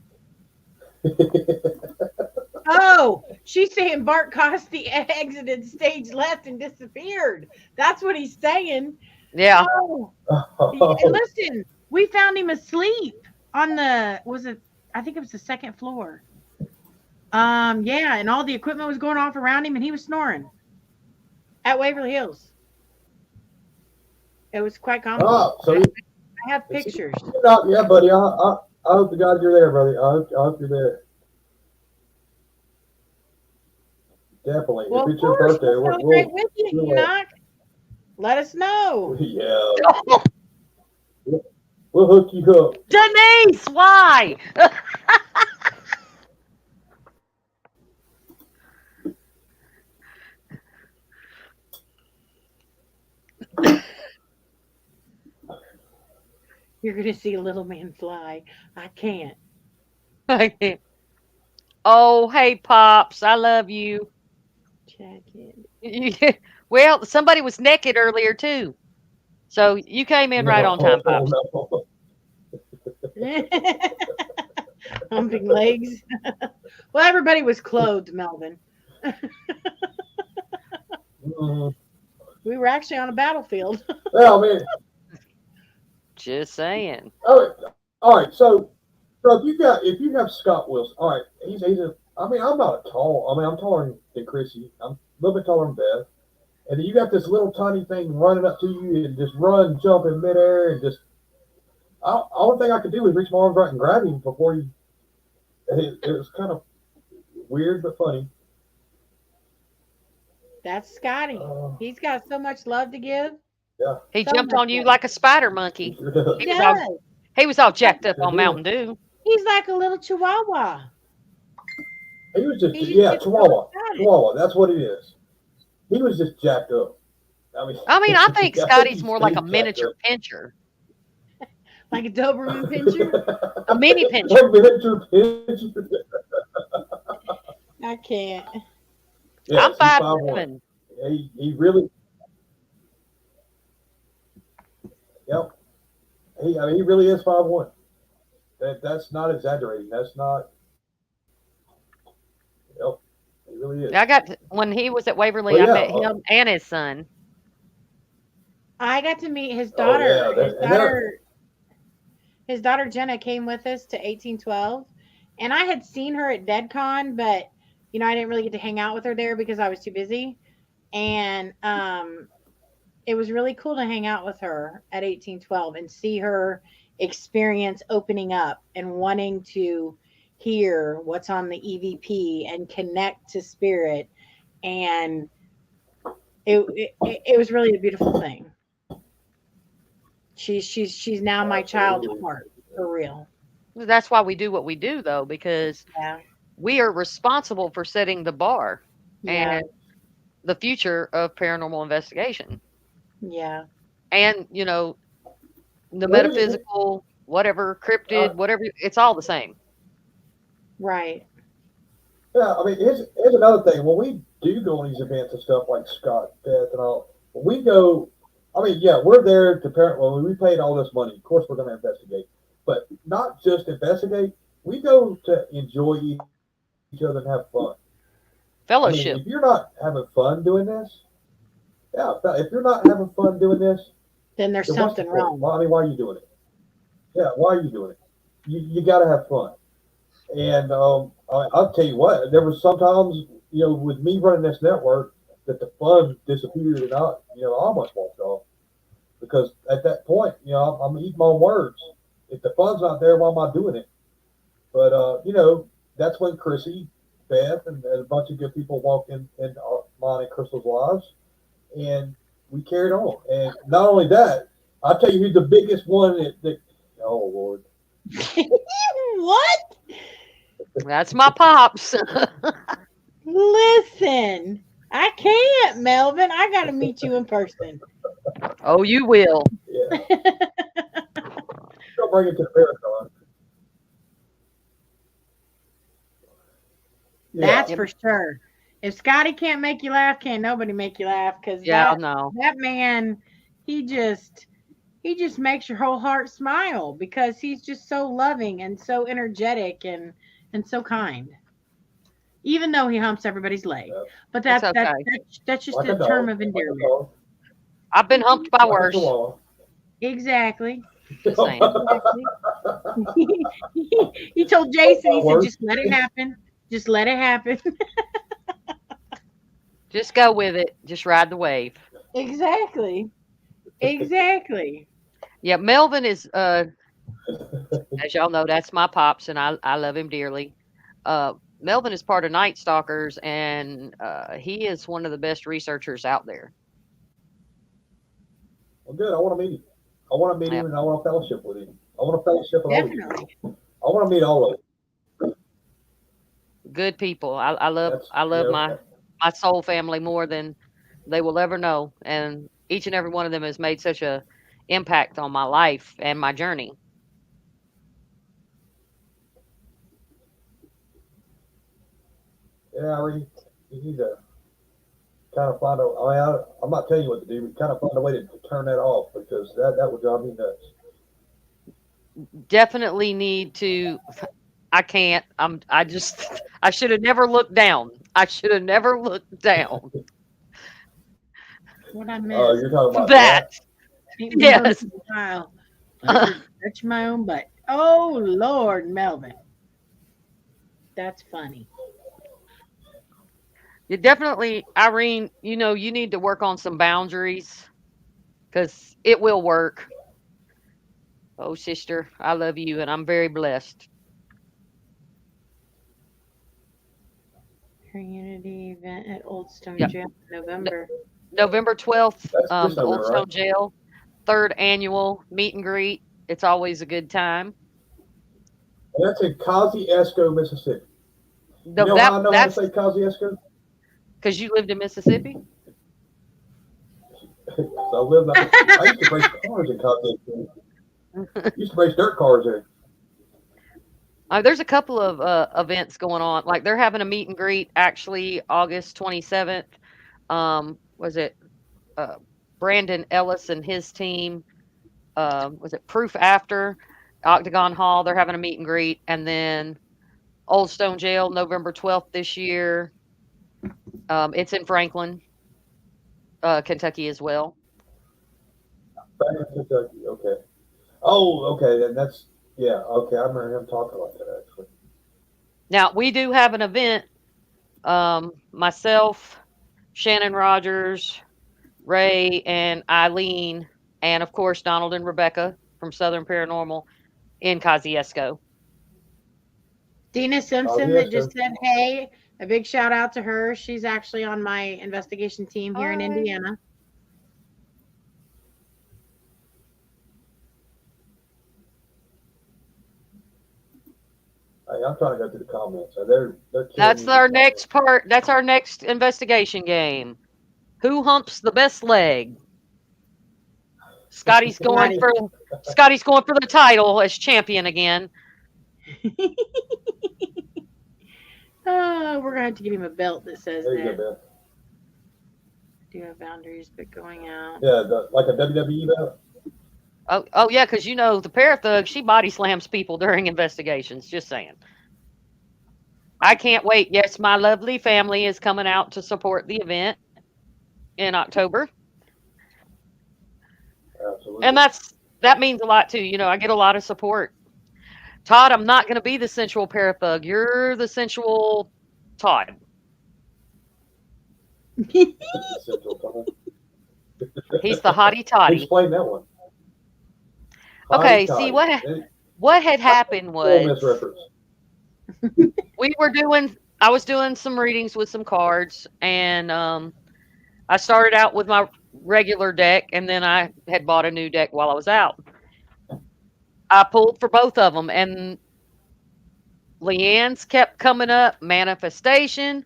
Oh, she's saying Bart Costi exited stage left and disappeared. That's what he's saying. Yeah. Oh, and listen, we found him asleep on I think it was the second floor. Yeah, and all the equipment was going off around him and he was snoring at Waverly Hills. It was quite comical. Oh, so I have pictures. yeah, buddy. I hope to God you're there, buddy. I hope you're there. Definitely. Well, if it's of your course, birthday, we'll celebrate with you, Enoch. Let us know. Yeah. We'll hook you up. Denise, why? You're going to see a little man fly. I can't. Oh, hey, Pops. I love you. Jacket. Well, somebody was naked earlier, too. So you came in right on time, Pops. No. Humping legs. Well, everybody was clothed, Melvin. We were actually on a battlefield. Well, I mean, Just saying. all right. So if you have Scott Wilson, all right, he's I mean, I'm not tall. I mean, I'm taller than Chrissy. I'm a little bit taller than Beth. And then you got this little tiny thing running up to you and just run, jump in midair, and just. Only thing I could do was reach my arms out and grab him before he. It was kind of weird but funny. That's Scotty. He's got so much love to give. Yeah. He jumped on you like a spider monkey. He was all jacked up on Mountain Dew. He's like a little chihuahua. He was just He just Chihuahua. excited. Chihuahua. That's what it is. He was just jacked up. I mean, I think Scotty's more like a miniature pincher. Like a Doberman pinscher? A mini pincher. A miniature pincher. I can't. Yeah, I'm 5'7". He really. Yep. He really is 5'1". That's not exaggerating. That's not. Yep, he really is. I got when he was at Waverly, But I yeah. met him and his son. I got to meet his Oh daughter. yeah. His daughter Jenna came with us to 1812, and I had seen her at DeadCon, but I didn't really get to hang out with her there because I was too busy. And it was really cool to hang out with her at 1812 and see her experience opening up and wanting to hear what's on the EVP and connect to spirit. And it was really a beautiful thing. She's now my child at heart, for real. That's why we do what we do, though, because Yeah. we are responsible for setting the bar Yeah. and the future of paranormal investigation. Yeah. And, the Well, metaphysical, whatever, cryptid, whatever, it's all the same. Right. Yeah, I mean, here's another thing. When we do go on these events and stuff like Scott, Beth, and all, when we go, I mean, yeah, we're there to parent. Well, we paid all this money. Of course, we're going to investigate, but not just investigate. We go to enjoy each other and have fun. I mean, Fellowship. if you're not having fun doing this, yeah, if you're not having fun doing this, Then there's then what's the something point? wrong. Well, I mean, why are you doing it? Yeah, why are you doing it? You got to have fun. And I'll tell you what, there was sometimes, with me running this network, that the fun disappeared, and I almost walked off because at that point, I'm eating my words. If the fun's not there, why am I doing it? But that's when Chrissy, Beth, and a bunch of good people walked in mine and Crystal's lives, and we carried on. And not only that, I'll tell you who's the biggest one that oh Lord. What? That's my pops. Listen, I can't, Melvin. I got to meet you in person. Oh, you will. Yeah. Don't bring it to the marathon. Yeah. That's for sure. If Scotty can't make you laugh, can't nobody make you laugh? Because Yeah, no. that man, he just makes your whole heart smile because he's just so loving and so energetic and so kind. Even though he humps everybody's leg, Yeah. but It's that's okay. that's just Like a a term dog. of Like a endearment. dog. I've been humped by Like a worse. chihuahua. Exactly. Just saying. He told Jason, he said, Worse. just let it happen. Just let it happen. Just go with it. Just ride the wave. Exactly. Exactly. Yeah, Melvin is, as y'all know, that's my pops, and I love him dearly. Melvin is part of Night Stalkers, and he is one of the best researchers out there. Well, good. I want to meet him. I want to meet him, Yep. and I want to fellowship with him. I want to fellowship with all of you. Definitely. I want to meet all of them. Good people. I love That's my soul family more than they will ever know, and each and every one of them has made such a impact on my life and my journey. yeah. You need to kind of find a. I mean, I'm not telling you what to do, but kind of find a way to turn that off because that would drive me nuts. Definitely need to. I can't. I should have never looked down. I should have never looked down. What I missed. You're talking about That. Ain't been hurt Yes. in a while. I should touch my own butt. Oh Lord, Melvin. That's funny. You definitely, Irene, you need to work on some boundaries because it will work. Oh, sister, I love you and I'm very blessed. Community event at Old Stone Yep. Jail in November. November 12th, That's the Old November, Stone right? Jail, third annual meet and greet. It's always a good time. And that's in Kosciuszko, Mississippi. You No, know how I know how to that's say Kosciuszko? because you lived in Mississippi. So I used to race cars in Kosciuszko. Used to race dirt cars there. There's a couple of events going on. Like they're having a meet and greet actually August 27th. Was it Brandon Ellis and his team Was it Proof After Octagon Hall? They're having a meet and greet, and then Old Stone Jail, November 12th this year. It's in Franklin, Kentucky as well. Back in Kentucky. Okay. Oh, okay. Then that's yeah. Okay, I remember him talking about that actually. Now we do have an event. Myself, Shannon Rogers, Ray, and Eileen, and of course Donald and Rebecca from Southern Paranormal in Kosciuszko. Dina Oh, Simpson yes, that just said, hey, a big shout out to her. She's actually on my investigation team here in Hi. Indiana. Hey, I'm trying to go through the comments. They're killing That's me our with next part. That's our next investigation game. Who humps the best leg? Scotty's going for the title as champion again. Oh, we're gonna have to get him a belt that says There you that. go, Ben. Do have boundaries, but going out. Yeah, like a WWE belt. Oh yeah, because you know the Parathug, she body slams people during investigations. Just saying. I can't wait. Yes, my lovely family is coming out to support the event in October, Absolutely. and that means a lot too. You know, I get a lot of support. Todd, I'm not going to be the sensual Parathug. You're the sensual Todd. Central Time. He's the hottie toddy. Explain that one. Okay, Hottie see toddy. what had happened Full was misreference. I was doing some readings with some cards, and I started out with my regular deck, and then I had bought a new deck while I was out. I pulled for both of them, and Leanne's kept coming up. Manifestation,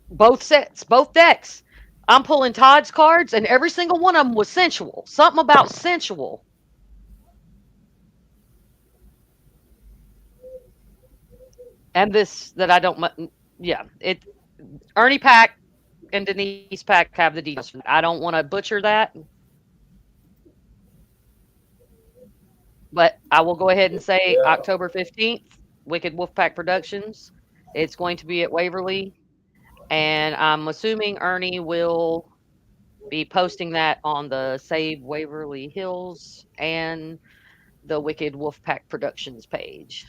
both sets, both decks. I'm pulling Todd's cards, and every single one of them was sensual. Something about sensual. And this that I don't, yeah. Ernie Pack and Denise Pack have the details. I don't want to butcher that, but I will go ahead and say Yeah. October 15th, Wicked Wolfpack Productions. It's going to be at Waverly, and I'm assuming Ernie will be posting that on the Save Waverly Hills and the Wicked Wolfpack Productions page.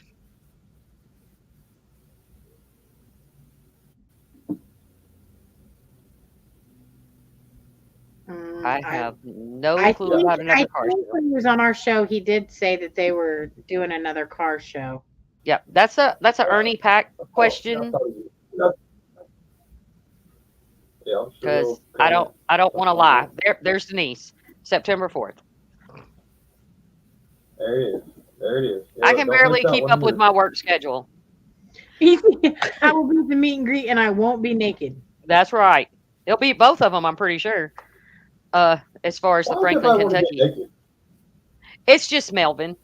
I have no clue about another car show. When he was on our show, he did say that they were doing another car show. Yep, that's a Ernie Pack question. Yeah, because I don't want to lie. There's Denise, September 4th. There it is. There it is. Yeah, I can barely keep up with my work schedule. I will be at the meet and greet, and I won't be naked. That's right. It'll be both of them, I'm pretty sure. As far as the Franklin, Kentucky. It's just Melvin.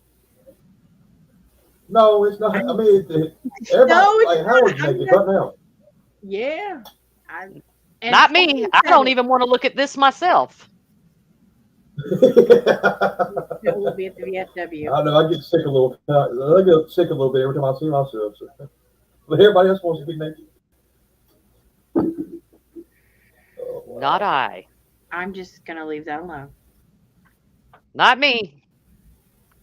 No, it's not. I mean, everybody, Howard's naked right now. Yeah. Not me. I don't even want to look at this myself. We'll be at the VFW. I know. I get sick a little. I get sick a little bit every time I see myself. So. But everybody else wants to be naked. Oh, wow. Not I. I'm just gonna leave that alone. Not me.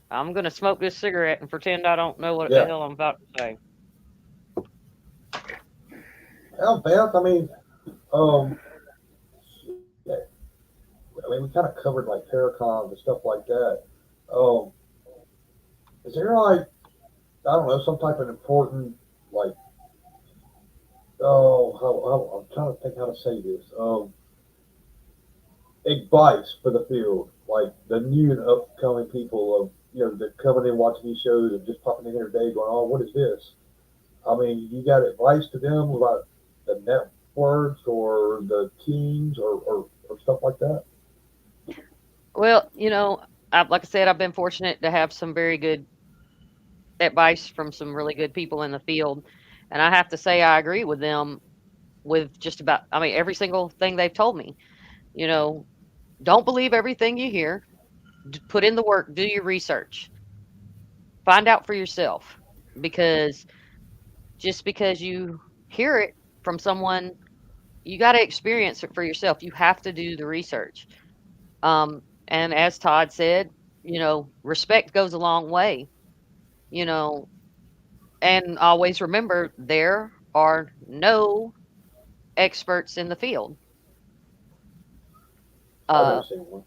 I'm gonna smoke this cigarette and pretend I don't know what the hell I'm about to say. Well, Beth, I mean, we kind of covered like Paracons and stuff like that. Is there like, I don't know, some type of important like, I'm trying to think how to say this. Advice for the field, like the new and upcoming people of, they're coming in watching these shows and just popping in here today going, oh, what is this? I mean, you got advice to them about the networks or the teams or stuff like that? Well, like I said, I've been fortunate to have some very good advice from some really good people in the field. And I have to say, I agree with them with just about, every single thing they've told me. Don't believe everything you hear. Put in the work, do your research, find out for yourself, because just because you hear it from someone, you got to experience it for yourself. You have to do the research. And as Todd said, respect goes a long way, you know, and always remember there are no experts in the field. I've never Uh, seen one.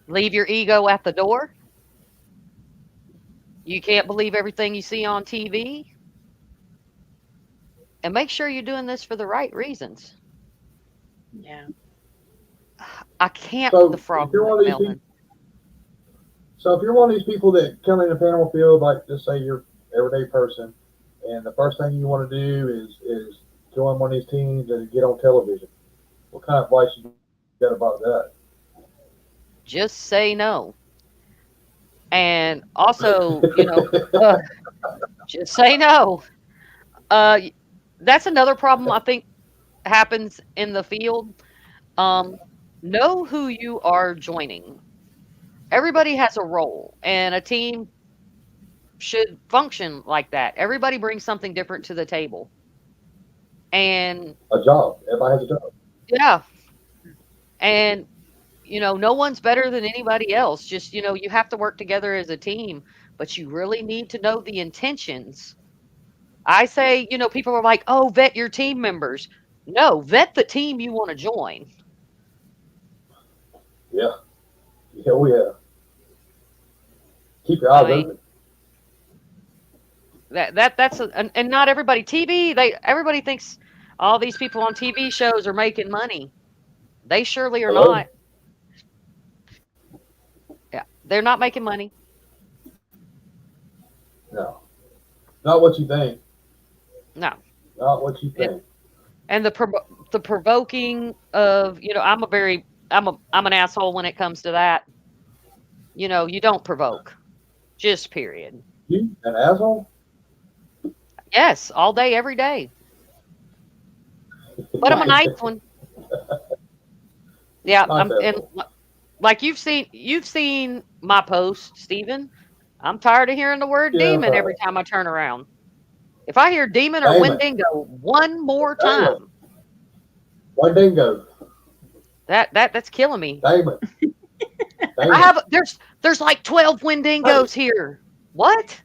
leave your ego at the door. You can't believe everything you see on TV, and make sure you're doing this for the right reasons. Yeah. I can't with So the frog if you're one of these people, melon. so if you're one of these people that come in the paranormal field, like just say you're everyday person, and the first thing you want to do is join one of these teams and get on television, what kind of advice you got about that? Just say no. And also, just say no. Uh, that's another problem I think happens in the field. Um, know who you are joining. Everybody has a role, and a team should function like that. Everybody brings something different to the table. And A job. Everybody has a job. yeah, and no one's better than anybody else. Just, you have to work together as a team, but you really need to know the intentions. I say, people are like, "Oh, vet your team members." No, vet the team you want to join. Yeah. Yeah, oh yeah. Keep your I eyes mean, open. and not everybody TV, everybody thinks all these people on TV shows are making money. They surely are Hello? not. Yeah, they're not making money. No. Not what you think. No. Not what you And, think. and the provoking of, I'm an asshole when it comes to that. You don't provoke. Just period. You an asshole? Yes, all day, every day. But I'm a nice one. Yeah, Nice and asshole. like you've seen my post, Stephen. I'm tired of hearing the word Yeah, that's demon right. every time I turn around. If I hear demon or Damon. Wendigo one more Damon. time, Wendigo. that's killing me. Damon. I Damon. have there's like 12 Wendigos here. What?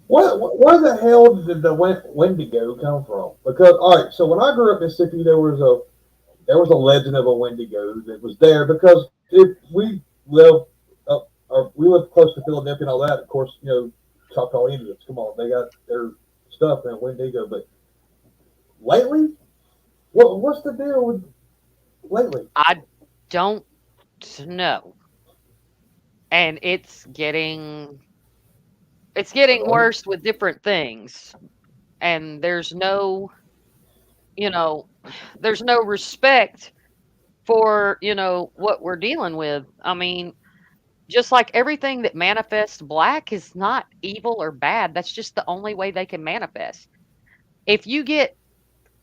Where the hell did the Wendigo come from? Because all right, so when I grew up in Mississippi, there was a legend of a Wendigo that was there because if we live up or we live close to Philadelphia and all that. Of course, Choctaw Indians. Come on, they got their stuff in Wendigo. But lately, what's the deal with lately? I don't know. And it's getting Hello? worse with different things. And there's no, you know, there's no respect for, what we're dealing with. I mean, just like everything that manifests black is not evil or bad. That's just the only way they can manifest. If you get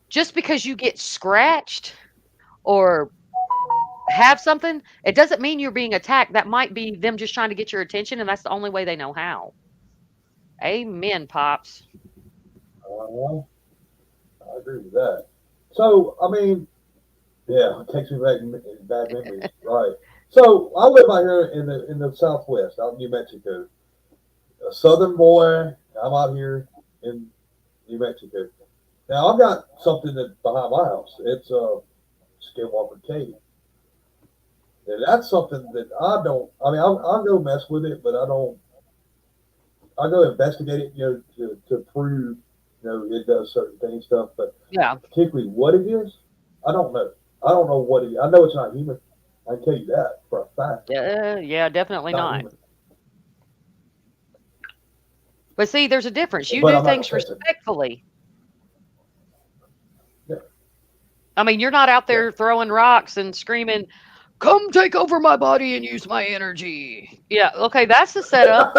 just because you get scratched or have something, it doesn't mean you're being attacked. That might be them just trying to get your attention, and that's the only way they know how. Amen, pops. Uh, I agree with that. So I mean, yeah, it takes me back bad memories, right? So I live out here in the Southwest, out in New Mexico. A Southern boy. I'm out here in New Mexico. Now I've got something that behind my house. It's a Skinwalker Cave. And that's something that I don't. I mean, I'll go mess with it, but I don't. I go investigate it, to prove, it does certain things, stuff. But Yeah, particularly what it is, I don't know. I don't know what it is. I know it's not human. I can tell you that for a fact. yeah, definitely Not not. human. But see, there's a difference. You But do I'm not things gonna test it. respectfully. Yeah, I mean, you're not out yeah. there throwing rocks and screaming, "Come take over my body and use my energy." Yeah, okay, that's the setup.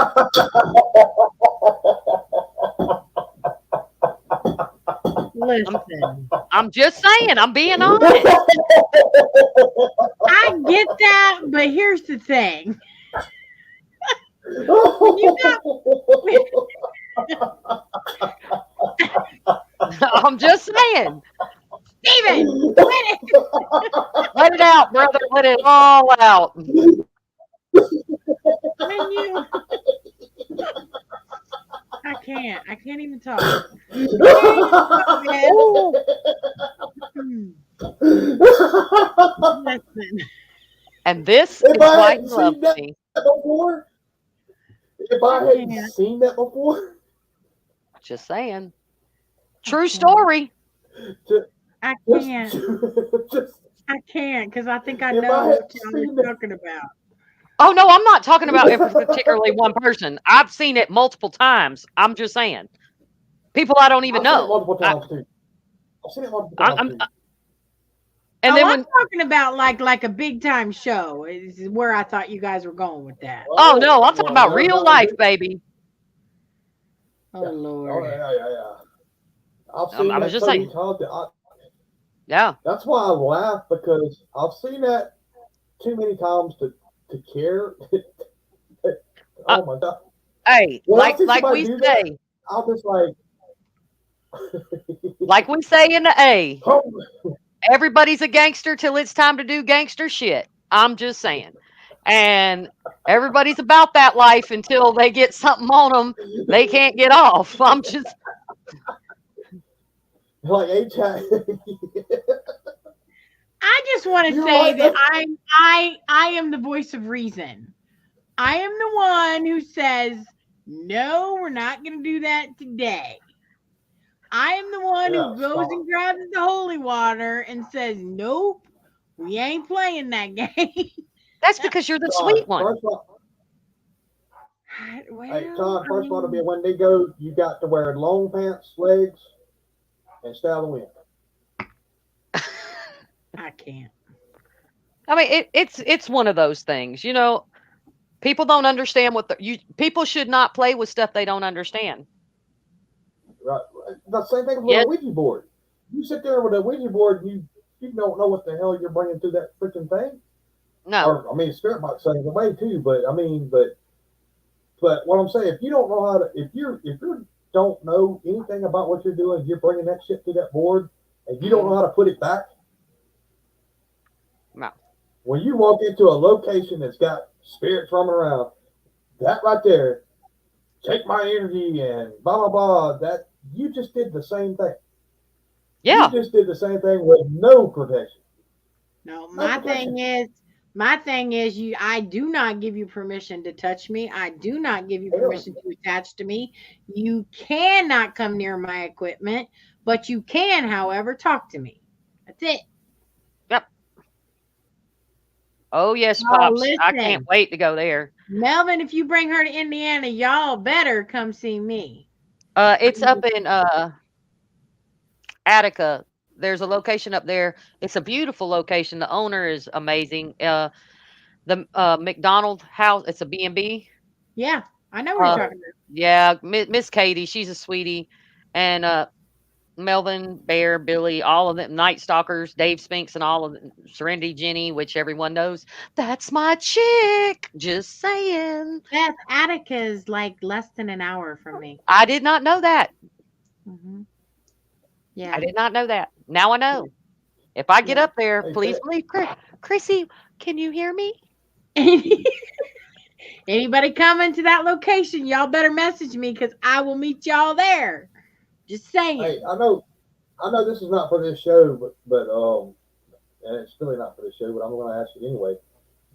I'm Listen, I'm just saying, I'm being honest. I get that, but here's the thing. When you I'm just saying. Steven, quit it. Let it out, brother. Let it all out. When you, I can't. I can't even talk. Ooh. Listen. And this If is I why hadn't he seen loves that me. before, if I I hadn't can't. seen that before, Just saying. I True can't. story. just, I just, can't. just I can't because I think I if know I what hadn't y'all seen are that, talking about. Oh no, I'm not talking about if particularly one person. I've seen it multiple times. I'm just saying. People I don't even I've seen it know. multiple times too. I've seen it multiple times I'm too. and Oh, then I'm when talking about like a big time show. Is where I thought you guys were going with that. oh Oh, no, I'm talking well, about real no, life, baby. Oh yeah. Oh, Lord. yeah. I've seen I was that just so many saying. times Yeah. that's why I laugh because I've seen that too many times to care. Uh, Oh my god! hey, When I see like somebody we do that, say, I'll just like, like we say in the A, oh, everybody's a gangster till it's time to do gangster shit. I'm just saying. And everybody's about that life until they get something on them they can't get off. I'm just like I just want to You're say right. that I am the voice of reason. I am the one who says, no, we're not going to do that today. I am the one Yeah, who goes stop. and grabs the holy water and says, nope, we ain't playing that game. that's because you're the Todd, sweet one. first of all, hey, Well, Todd, I first of all, to be a mean, Wendigo, you got to wear long pants, legs, and stay out of the wind. I can't. I mean, it's one of those things, you know. People don't understand what people should not play with stuff they don't understand. Right. The same thing with a Yes, Ouija board. You sit there with a Ouija board and you don't know what the hell you're bringing to that freaking thing. no, Or I mean, spirit might send it away too. But I mean, but what I'm saying, if you don't know how to, if you don't know anything about what you're doing, you're bringing that shit to that board, and you don't know how to put it back. no. When you walk into a location that's got spirits roaming around, that right there, take my energy and blah blah blah. That you just did the same thing. You Yeah, just did the same thing with no protection. No, No my protection. thing is, I do not give you permission to touch me. I do not give you Hell, permission to attach to me. You cannot come near my equipment, but you can, however, talk to me. That's it. yep. Oh yes, Oh, pops. I can't listen, wait to go there. Melvin, if you bring her to Indiana, y'all better come see me. It's up in Attica. There's a location up there. It's a beautiful location. The owner is amazing. The McDonald house. It's a B&B. Yeah, I know what you're Uh, talking about. yeah, Miss Katie. She's a sweetie, and Melvin, Bear, Billy, all of them, Night Stalkers, Dave Spinks, and all of them, Serenity Jenny, which everyone knows. That's my chick. Just saying. Beth, Attica is like less than an hour from me. I did not know that. Hmm. I Yeah, did not know that. Now I know. If I get yeah. up there, hey, please believe Chrissy, can you hear me? Anybody coming to that location, y'all better message me because I will meet y'all there. Just hey, saying. I know this is not for this show, but and it's really not for this show, but I'm going to ask you anyway.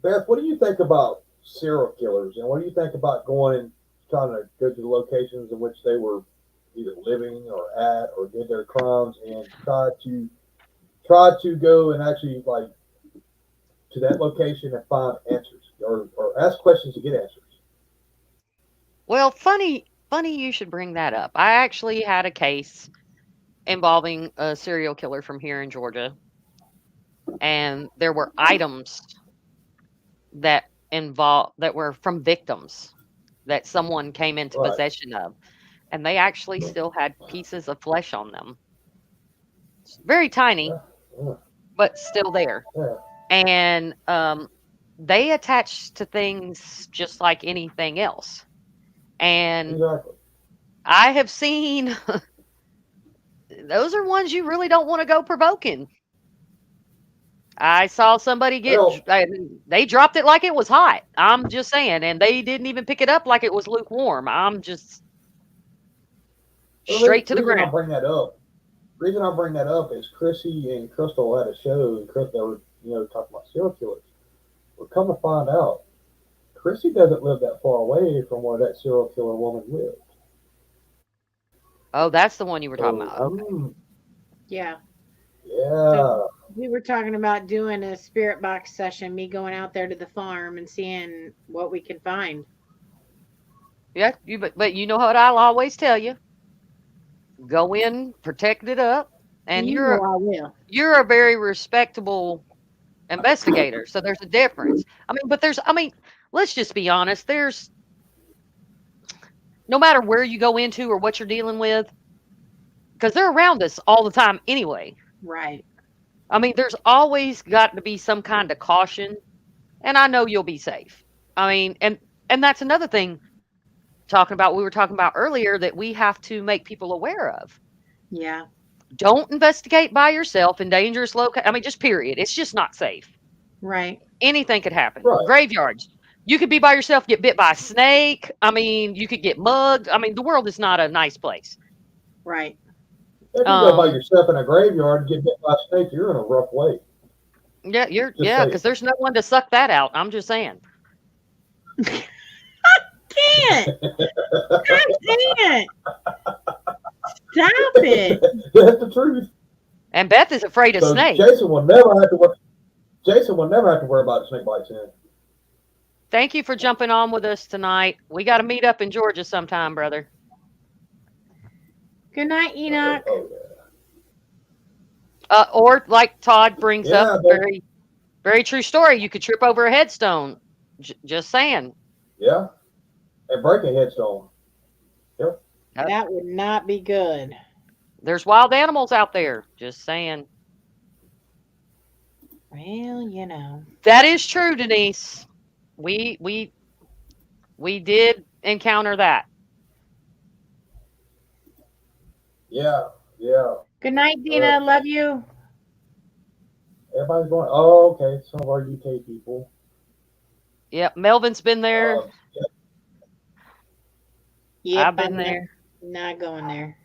Beth, what do you think about serial killers, and what do you think about going and trying to go to the locations in which they were either living or at or did their crimes, and try to go and actually like to that location and find answers or ask questions to get answers. Well, funny you should bring that up. I actually had a case involving a serial killer from here in Georgia, and there were items that were from victims that someone came into Right. possession of, and they actually still had pieces of flesh on them. Very tiny, Yeah. Yeah. but still there. Yeah. And they attach to things just like anything else. And Exactly. I have seen those are ones you really don't want to go provoking. I saw somebody Well, they dropped it like it was hot. I'm just saying, and they didn't even pick it up like it was lukewarm. I'm just well, straight to the reason I ground. bring that up, is Chrissy and Crystal had a show, and they were, talking about serial killers. Well, come to find out, Chrissy doesn't live that far away from where that serial killer woman lived. Oh, that's the one you were talking So, about. Okay. Yeah. So yeah. we were talking about doing a spirit box session, me going out there to the farm and seeing what we can find. Yeah, but you know what I'll always tell you: go in, protect it up, and You know I will. you're a very respectable investigator. So there's a difference. I mean, let's just be honest. There's no matter where you go into or what you're dealing with, because they're around us all the time anyway. Right. I mean, there's always got to be some kind of caution, and I know you'll be safe. I mean, and that's another thing we were talking about earlier that we have to make people aware of. Yeah. Don't investigate by yourself in dangerous locations. I mean, just period. It's just not safe. Right. Anything could happen. Right. Graveyards. You could be by yourself, get bit by a snake. I mean, you could get mugged. I mean, the world is not a nice place. Right. If you go by yourself in a graveyard and get bit by a snake, you're in a rough way. Yeah, Just saying. because there's no one to suck that out. I'm just saying. Can't. I can't. Stop it. That's the truth. And Beth is afraid of So snakes. Jason will never have to worry about snake bites in. Thank you for jumping on with us tonight. We got to meet up in Georgia sometime, brother. Good night, Enoch. Oh, yeah. Or like Todd brings Yeah, up, very, very true story. You could trip over a headstone. Just saying. Yeah. And break a headstone. Yep. That would not be good. There's wild animals out there. Just saying. Well, That is true, Denise. We did encounter that. Yeah. Yeah. Good night, Dina. Love you. Everybody's going, oh, okay. Some of our UK people. Yep, Melvin's been there. Yep, I've been there. Not going there.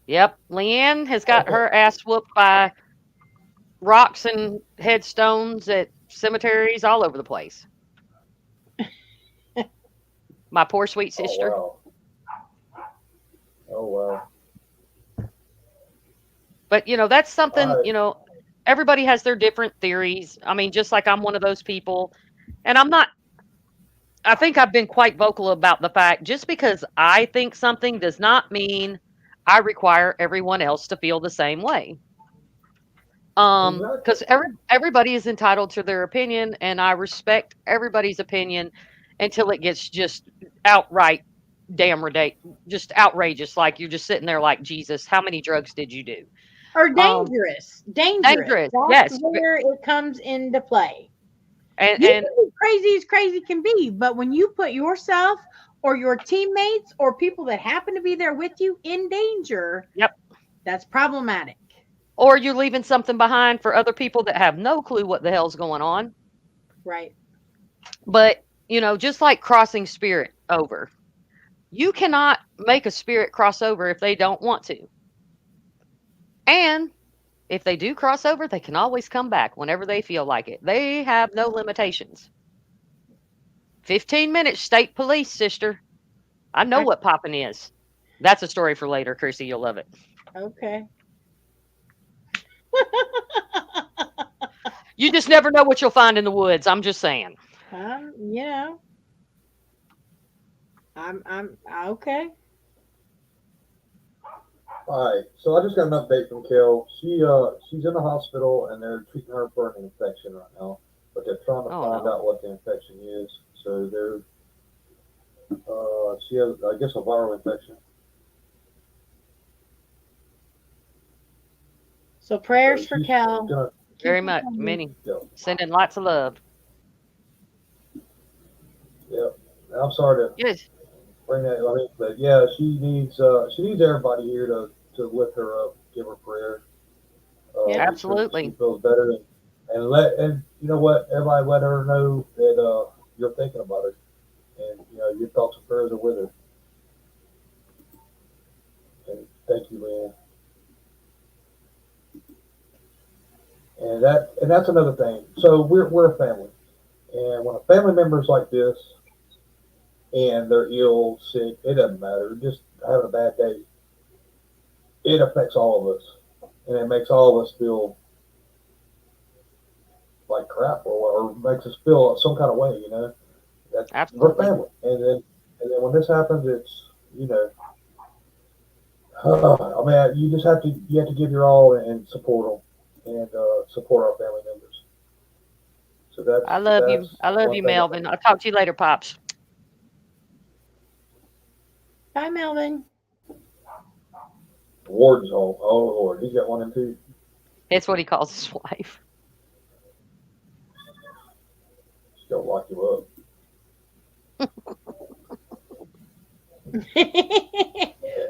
Yep, Leanne has got her ass whooped by rocks and headstones at cemeteries all over the place. My poor sweet sister. Oh, wow. But, that's something, everybody has their different theories. I mean, just like I'm one of those people. And I think I've been quite vocal about the fact just because I think something does not mean I require everyone else to feel the same way. Because everybody is entitled to their opinion, and I respect everybody's opinion until it gets just outright just outrageous. Like you're just sitting there like, Jesus, how many drugs did you do? Or dangerous. Dangerous. That's yes. where it comes into play. And crazy as crazy can be, but when you put yourself or your teammates or people that happen to be there with you in danger, yep, that's problematic. Or you're leaving something behind for other people that have no clue what the hell's going on. Right. But, just like crossing spirit over, you cannot make a spirit cross over if they don't want to. And if they do cross over, they can always come back whenever they feel like it. They have no limitations. 15 minutes, state police, sister. I know what popping is. That's a story for later, Chrissy. You'll love it. Okay. You just never know what you'll find in the woods. I'm just saying. I'm okay. All right. So I just got an update from Kel. She's in the hospital and they're treating her for an infection right now, but they're trying to find out what the infection is. So she has, I guess, a viral infection. So prayers for Kel. Very Keep it much. coming. Many. Yeah. Sending lots of love. Yeah. I'm sorry to Yes. bring that. I mean, but yeah, she needs everybody here to lift her up, give her prayer. Yeah. Make sure that she Absolutely. feels better, and you know what, everybody let her know that you're thinking about her, and your thoughts and prayers are with her. And thank you, Leanne. And that's another thing. So we're a family, and when a family member's like this and they're ill, sick, it doesn't matter. Just having a bad day, it affects all of us, and it makes all of us feel like crap, or makes us feel some kind of way. That we're Absolutely. family, and then when this happens, it's I mean, you have to give your all and support them, and support our family members. So I love you. that's I love one you, thing. Melvin. I'll talk to you later, Pops. Bye, Melvin. Warden's home. Oh Lord, he's got one and two. That's what he calls his wife. She's gonna lock you up.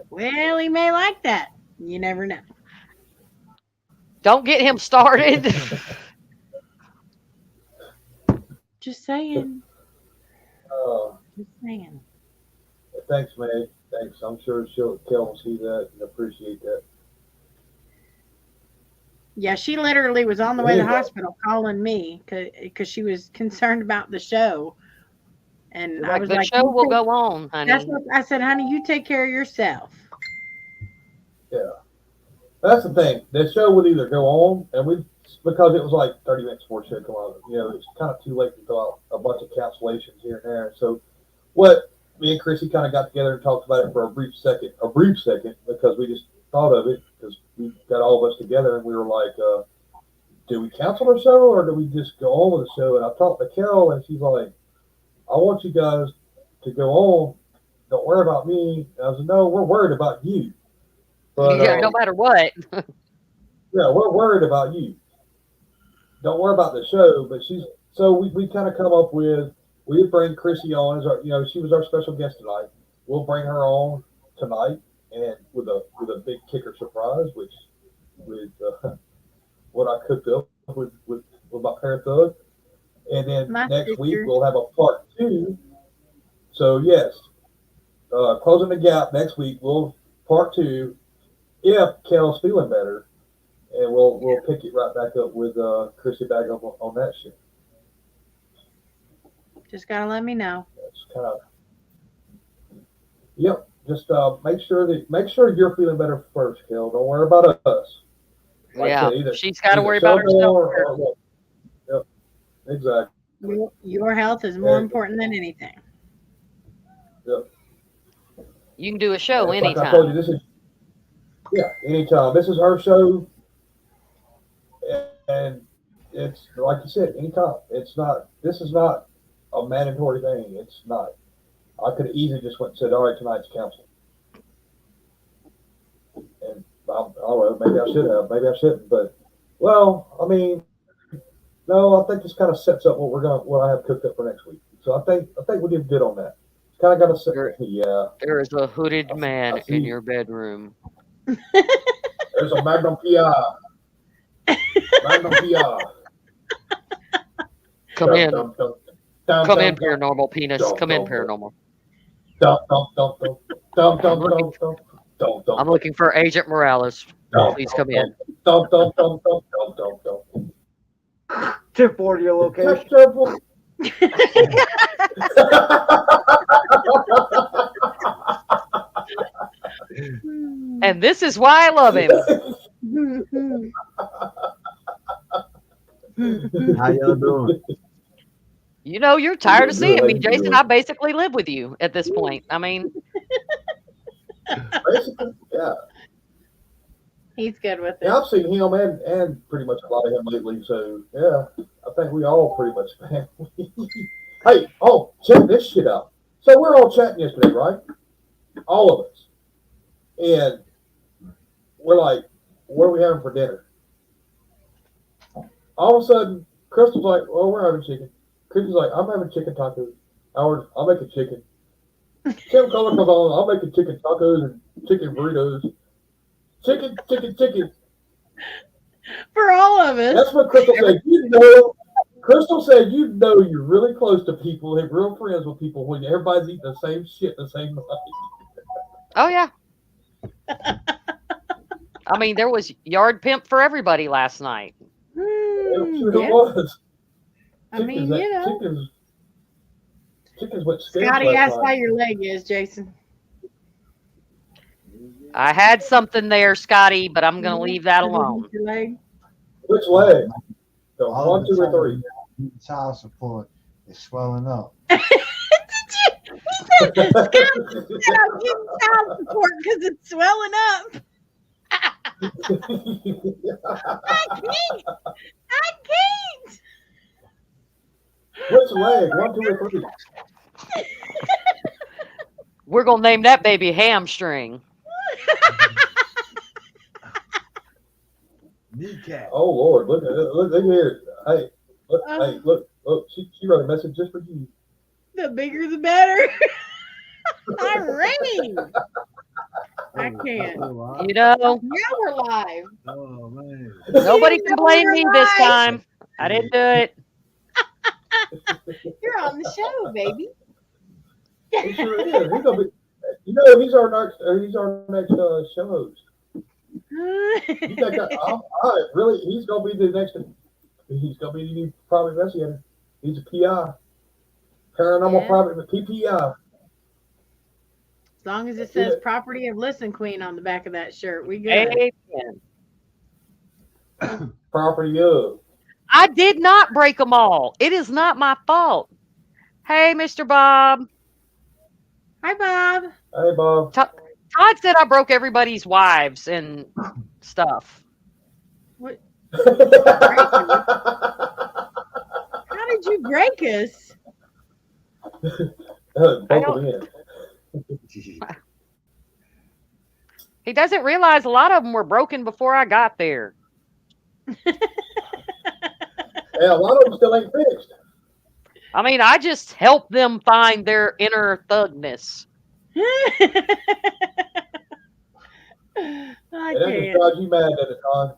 Well, he may like that. You never know. Don't get him started. Just saying. Uh, Just saying. Thanks, Meg. Thanks. I'm sure Kel will see that and appreciate that. Yeah, she literally was on the way to the hospital calling me because she was concerned about the show. And I Like was the like, show will go on, that's honey. what I said, honey, you take care of yourself. Yeah, that's the thing. The show would either go on, and because it was like 30 minutes before the show come on. It's kind of too late to throw out a bunch of cancellations here and there. So what me and Chrissy kind of got together and talked about it for a brief second, because we just thought of it because we got all of us together and we were like, do we cancel the show or do we just go on with the show? And I talked to Kel and she's like, I want you guys to go on. Don't worry about me. And I was like, no, we're worried about you. But Yeah, no matter what. yeah, we're worried about you. Don't worry about the show. But so we kind of come up with, we bring Chrissy on as our, she was our special guest tonight. We'll bring her on tonight and with a big kicker surprise, which with what I cooked up with my parent thug. And then My next week sister. we'll have a part two. So yes, closing the gap next week. We'll part two if Kel's feeling better, and we'll pick it right back up with Chrissy back up on that shit. Just gotta let me know. That's kind of yep. Just make sure you're feeling better first, Kel. Don't worry about us. Like I Yeah, said, either she's got to worry show about herself or first. what. Yep, exactly. Your health is more important than anything. Yep. You can do a show Like I told you, anytime. this is anytime. This is her show, and it's like you said, anytime. It's not. This is not a mandatory thing. It's not. I could have easily just went and said, "All right, tonight's canceled," and I don't know. Maybe I should have. Maybe I shouldn't. But well, I mean, no. I think this kind of sets up what I have cooked up for next week. So I think we did good on that. It's kind of got to set. There, Yeah. there is a hooded I man see. in your bedroom. There's a Magnum PI. Magnum PI. Come in. Dum, dum, dum, Come dum, in, dum, paranormal penis. dum, Come in, dum, dum. paranormal. Dum, dum, dum, dum, dum, dum, I'm looking. dum, dum, dum, I'm looking for Agent Morales. dum, Please come in. dum, dum, dum, dum, dum, dum, dum. 1040 your location. Touchable. And this is why I love him. How y'all doing? You know, you're tired of seeing me, Jason. I basically live with you at this point. I mean, Basically, yeah. He's good with it. Yeah, I've seen him and pretty much a lot of him lately. So yeah, I think we all pretty much family. Hey, check this shit out. So we're all chatting yesterday, right? All of us, and we're like, "What are we having for dinner?" All of a sudden, Crystal's like, "Well, we're having chicken." Crystal's like, "I'm having chicken tacos." Howard, I'll make a chicken. Tim Color comes on. I'll make a chicken tacos and chicken burritos. Chicken, chicken, chicken. For all of us. That's what Crystal said. You know, Crystal said, you know, you're really close to people, have real friends with people when everybody's eating the same shit the same night. Oh yeah. I mean, there was yard pimp for everybody last night. It Yeah. was. I mean, you know. Chickens went scared Scotty, last ask night. how your leg is, Jason. I had something there, Scotty, but I'm going to leave that alone. Your leg? Which leg? The All 1, the 2, or time 3? you get child support is swelling up. Did you? He said, Scotty said I'm getting child support because it's swelling up. I can't. Which leg? 1, 2, or 3? We're going to name that baby Hamstring. Kneecap. Oh Lord, look here. Hey, look. She wrote a message just for you. The bigger the better. Irene. I can't. You know, Now we're live. Oh man. nobody can blame me this Live. time. I didn't do it. You're on the show, baby. He sure is. He's gonna be. You know, he's our next show host. You think really? He's gonna be the next. He's gonna be the new private investigator. He's a PI, paranormal Yeah. private PPI. As long as it says "Property of Listen Queen" on the back of that shirt, we good. Amen. Property of. I did not break them all. It is not my fault. Hey, Mr. Bob. Hi, Bob. Hey, Bob. Todd said I broke everybody's wives and stuff. What? How did you break us? He doesn't realize a lot of them were broken before I got there. Yeah, a lot of them still ain't fixed. I mean, I just helped them find their inner thugness. I And that just can't. drives you mad at the time.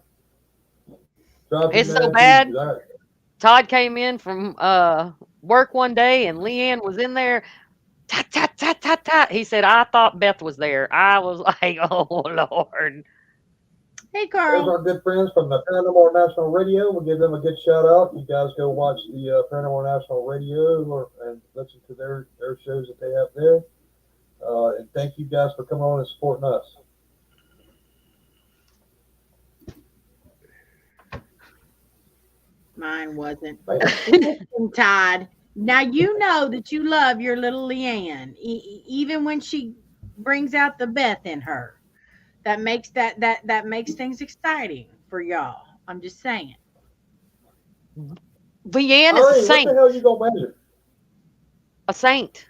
It's so bad. Todd came in from work one day and Leanne was in there. Tat, tat, tat, tat, tat. He said, I thought Beth was there. I was like, oh, Lord. Hey, Those Carl. are our good friends from the Paranormal National Radio. We'll give them a good shout out. You guys go watch the Paranormal National Radio and listen to their shows that they have there. And thank you guys for coming on and supporting us. Mine wasn't. Listen, Todd. Now you know that you love your little Leanne, even when she brings out the Beth in her. That makes that makes things exciting for y'all. I'm just saying. Leanne is a What saint. the hell you gonna measure? A saint.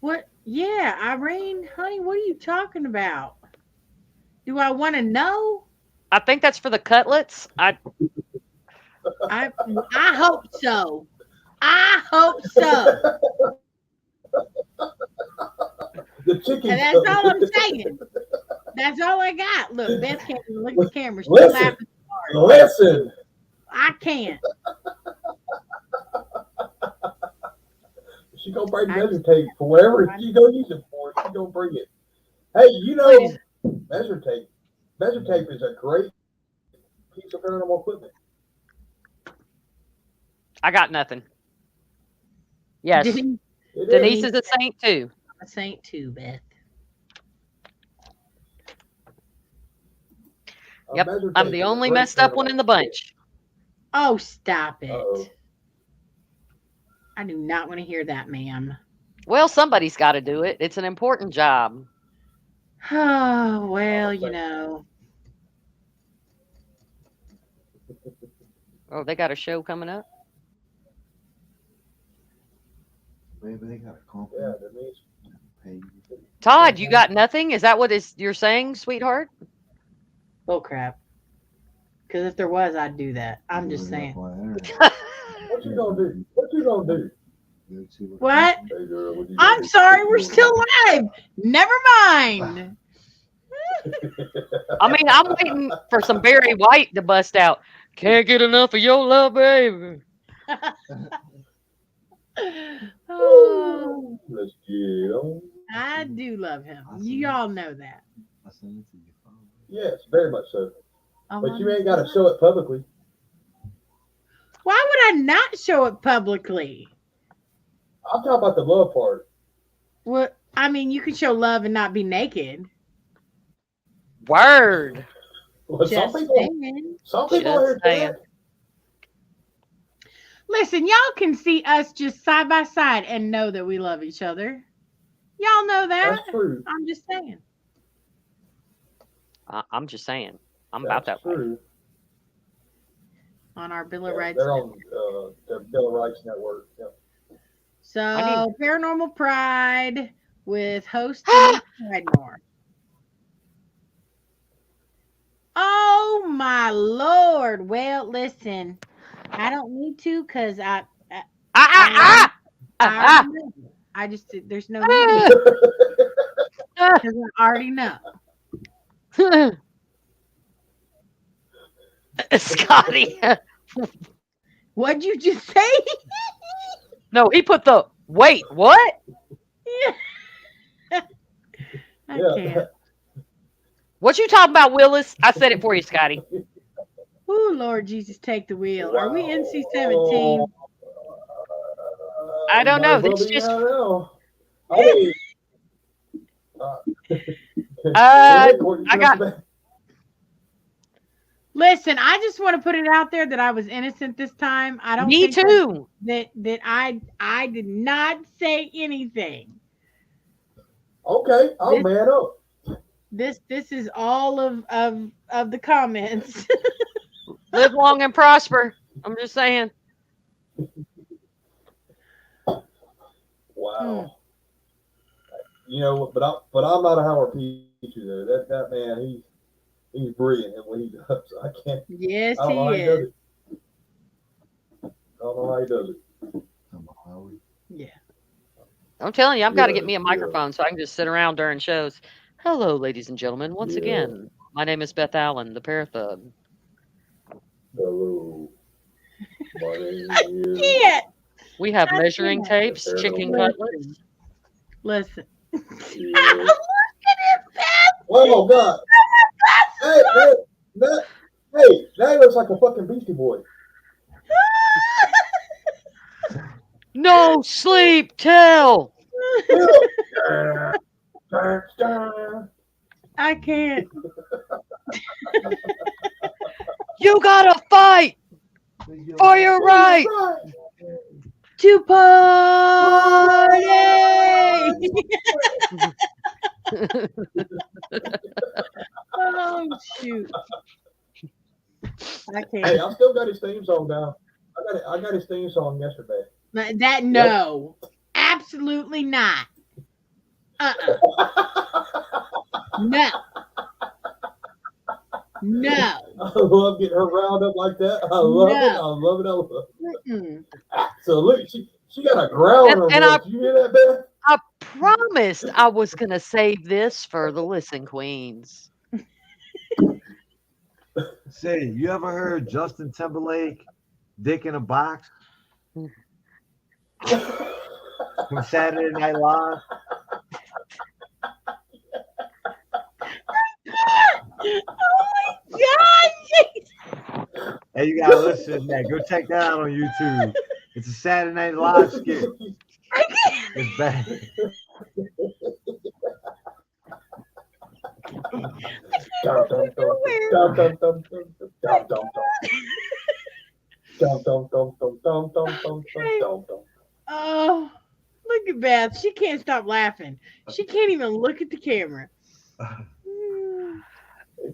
What? Yeah, Irene, honey, what are you talking about? Do I want to know? I think that's for the cutlets. I hope so. I hope so. The chicken. And that's all I'm saying. That's all I got. Look, Beth can't even look at the camera. She's Listen. laughing hard. Listen. I can't. She gonna bring measure tape for whatever she gonna use it for. She gonna bring it. Hey, you know, measure tape. Measure tape is a great piece of paranormal equipment. I got nothing. Yes. Denise Denise is a saint too. a saint too, Beth. Yep. I'm the only messed up one in the bunch. Oh, stop it. Uh-oh. I do not want to hear that, ma'am. Well, somebody's got to do it. It's an important job. Oh, well, you know. Oh, they got a show coming up? Maybe they got a company. Yeah, Denise. Pay you. Todd, you got nothing? Is that what you're saying, sweetheart? Oh, crap. Because if there was, I'd do that. I'm just saying. What you gonna do? What you gonna do? What? Hey girl, what you I'm gonna do? sorry, we're still live. Never mind. I mean, I'm waiting for some Barry White to bust out. Can't get enough of your love, baby. Oh, Let's get on. I do love him. You all know that. I sent it to your phone. Yes, very much so. Oh, But you ain't got to show it publicly. Why would I not show it publicly? I'm talking about the love part. What? I mean, you can show love and not be naked. Word. Well, Just saying. some people Just are saying. Listen, y'all can see us just side by side and know that we love each other. Y'all know that. That's true. I'm just saying. I'm just saying. I'm about that way. true. On our Bill of Yeah, Rights. they're on the Bill of Rights Network. Yeah. So, Paranormal Pride with host Denise Pridemore. Oh my Lord! Well, listen, I don't need to because I already know. I just there's no need because I already know. Scotty. What'd you just say? No, he put the wait, what? I Yeah. can't. What you talking about, Willis? I said it for you, Scotty. Oh Lord Jesus, take the wheel. Are we NC-17? Oh, I don't know. might as well It's be just now. I mean, I I got Listen, I just want to put it out there that I was innocent this time. I don't me think too. that I did not say anything. Okay, I'll man up. This is all of the comments. Live long and prosper. I'm just saying. Wow. You know, but I'm not a Howard Petrie though. That man, he's brilliant at what he does. I can't. Yes, I don't know how he he does is. it. I don't know how he does it. Yeah. I'm telling you, I've got to Yeah, get me a microphone so I can just sit around during shows. Hello, ladies and gentlemen. Once Yeah. again, my name is Beth Allen, the Parathug. Hello. My name I is. can't. We have I measuring can't. tapes, Paranormal. chicken cutlets. Listen. Yeah. Look at him, Beth. Oh God! Hey, now he looks like a fucking Beastie Boy. No sleep till. I can't. You gotta fight for your right. To party. Oh shoot! I can't. Hey, I still got his theme song down. I got his theme song yesterday. That no, absolutely not. No. No. I love getting her round up like that. I love it. I love it. I love it. Mm-mm. Absolutely. She got a growl in her And voice. You hear that, Beth? I promised I was gonna save this for the Listen Queens. Say, you ever heard Justin Timberlake, Dick in a Box from Saturday Night Live? Oh my God! Hey, you gotta listen to that. Go check that out on YouTube. It's a Saturday Night Live skit. It's bad. Oh, look at Beth. She can't stop laughing. She can't even look at the camera.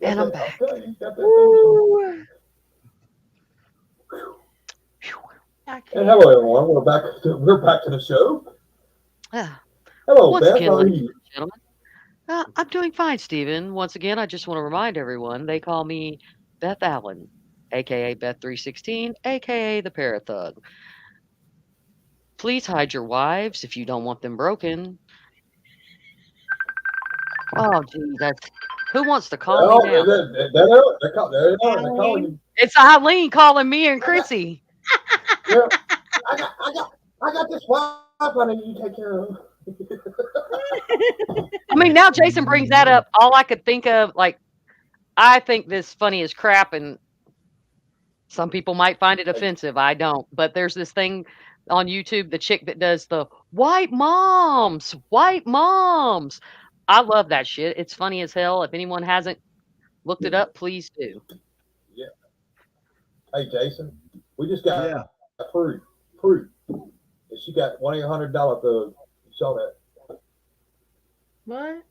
And I'm back. Ooh. I And can't. hello, everyone. We're back to the show. Ah, Hello, Once Beth. again, How are ladies you? and gentlemen. I'm doing fine, Stephen. Once again, I just want to remind everyone they call me Beth Allen, aka Beth316, aka the Parathug. Please hide your wives if you don't want them broken. Oh, gee, that's who wants to call me Oh, now? they're calling you. It's Eileen calling me and Chrissy. Yeah. I got this wife I need you to take care of. I mean, now Jason brings that up. All I could think of, like, I think this funny as crap, and some people might find it offensive. I don't. But there's this thing on YouTube, the chick that does the white moms, white moms. I love that shit. It's funny as hell. If anyone hasn't looked it up, please do. Yeah. Hey, Jason, we just got Yeah. proof. And she got $1-800 thug. You saw that? What?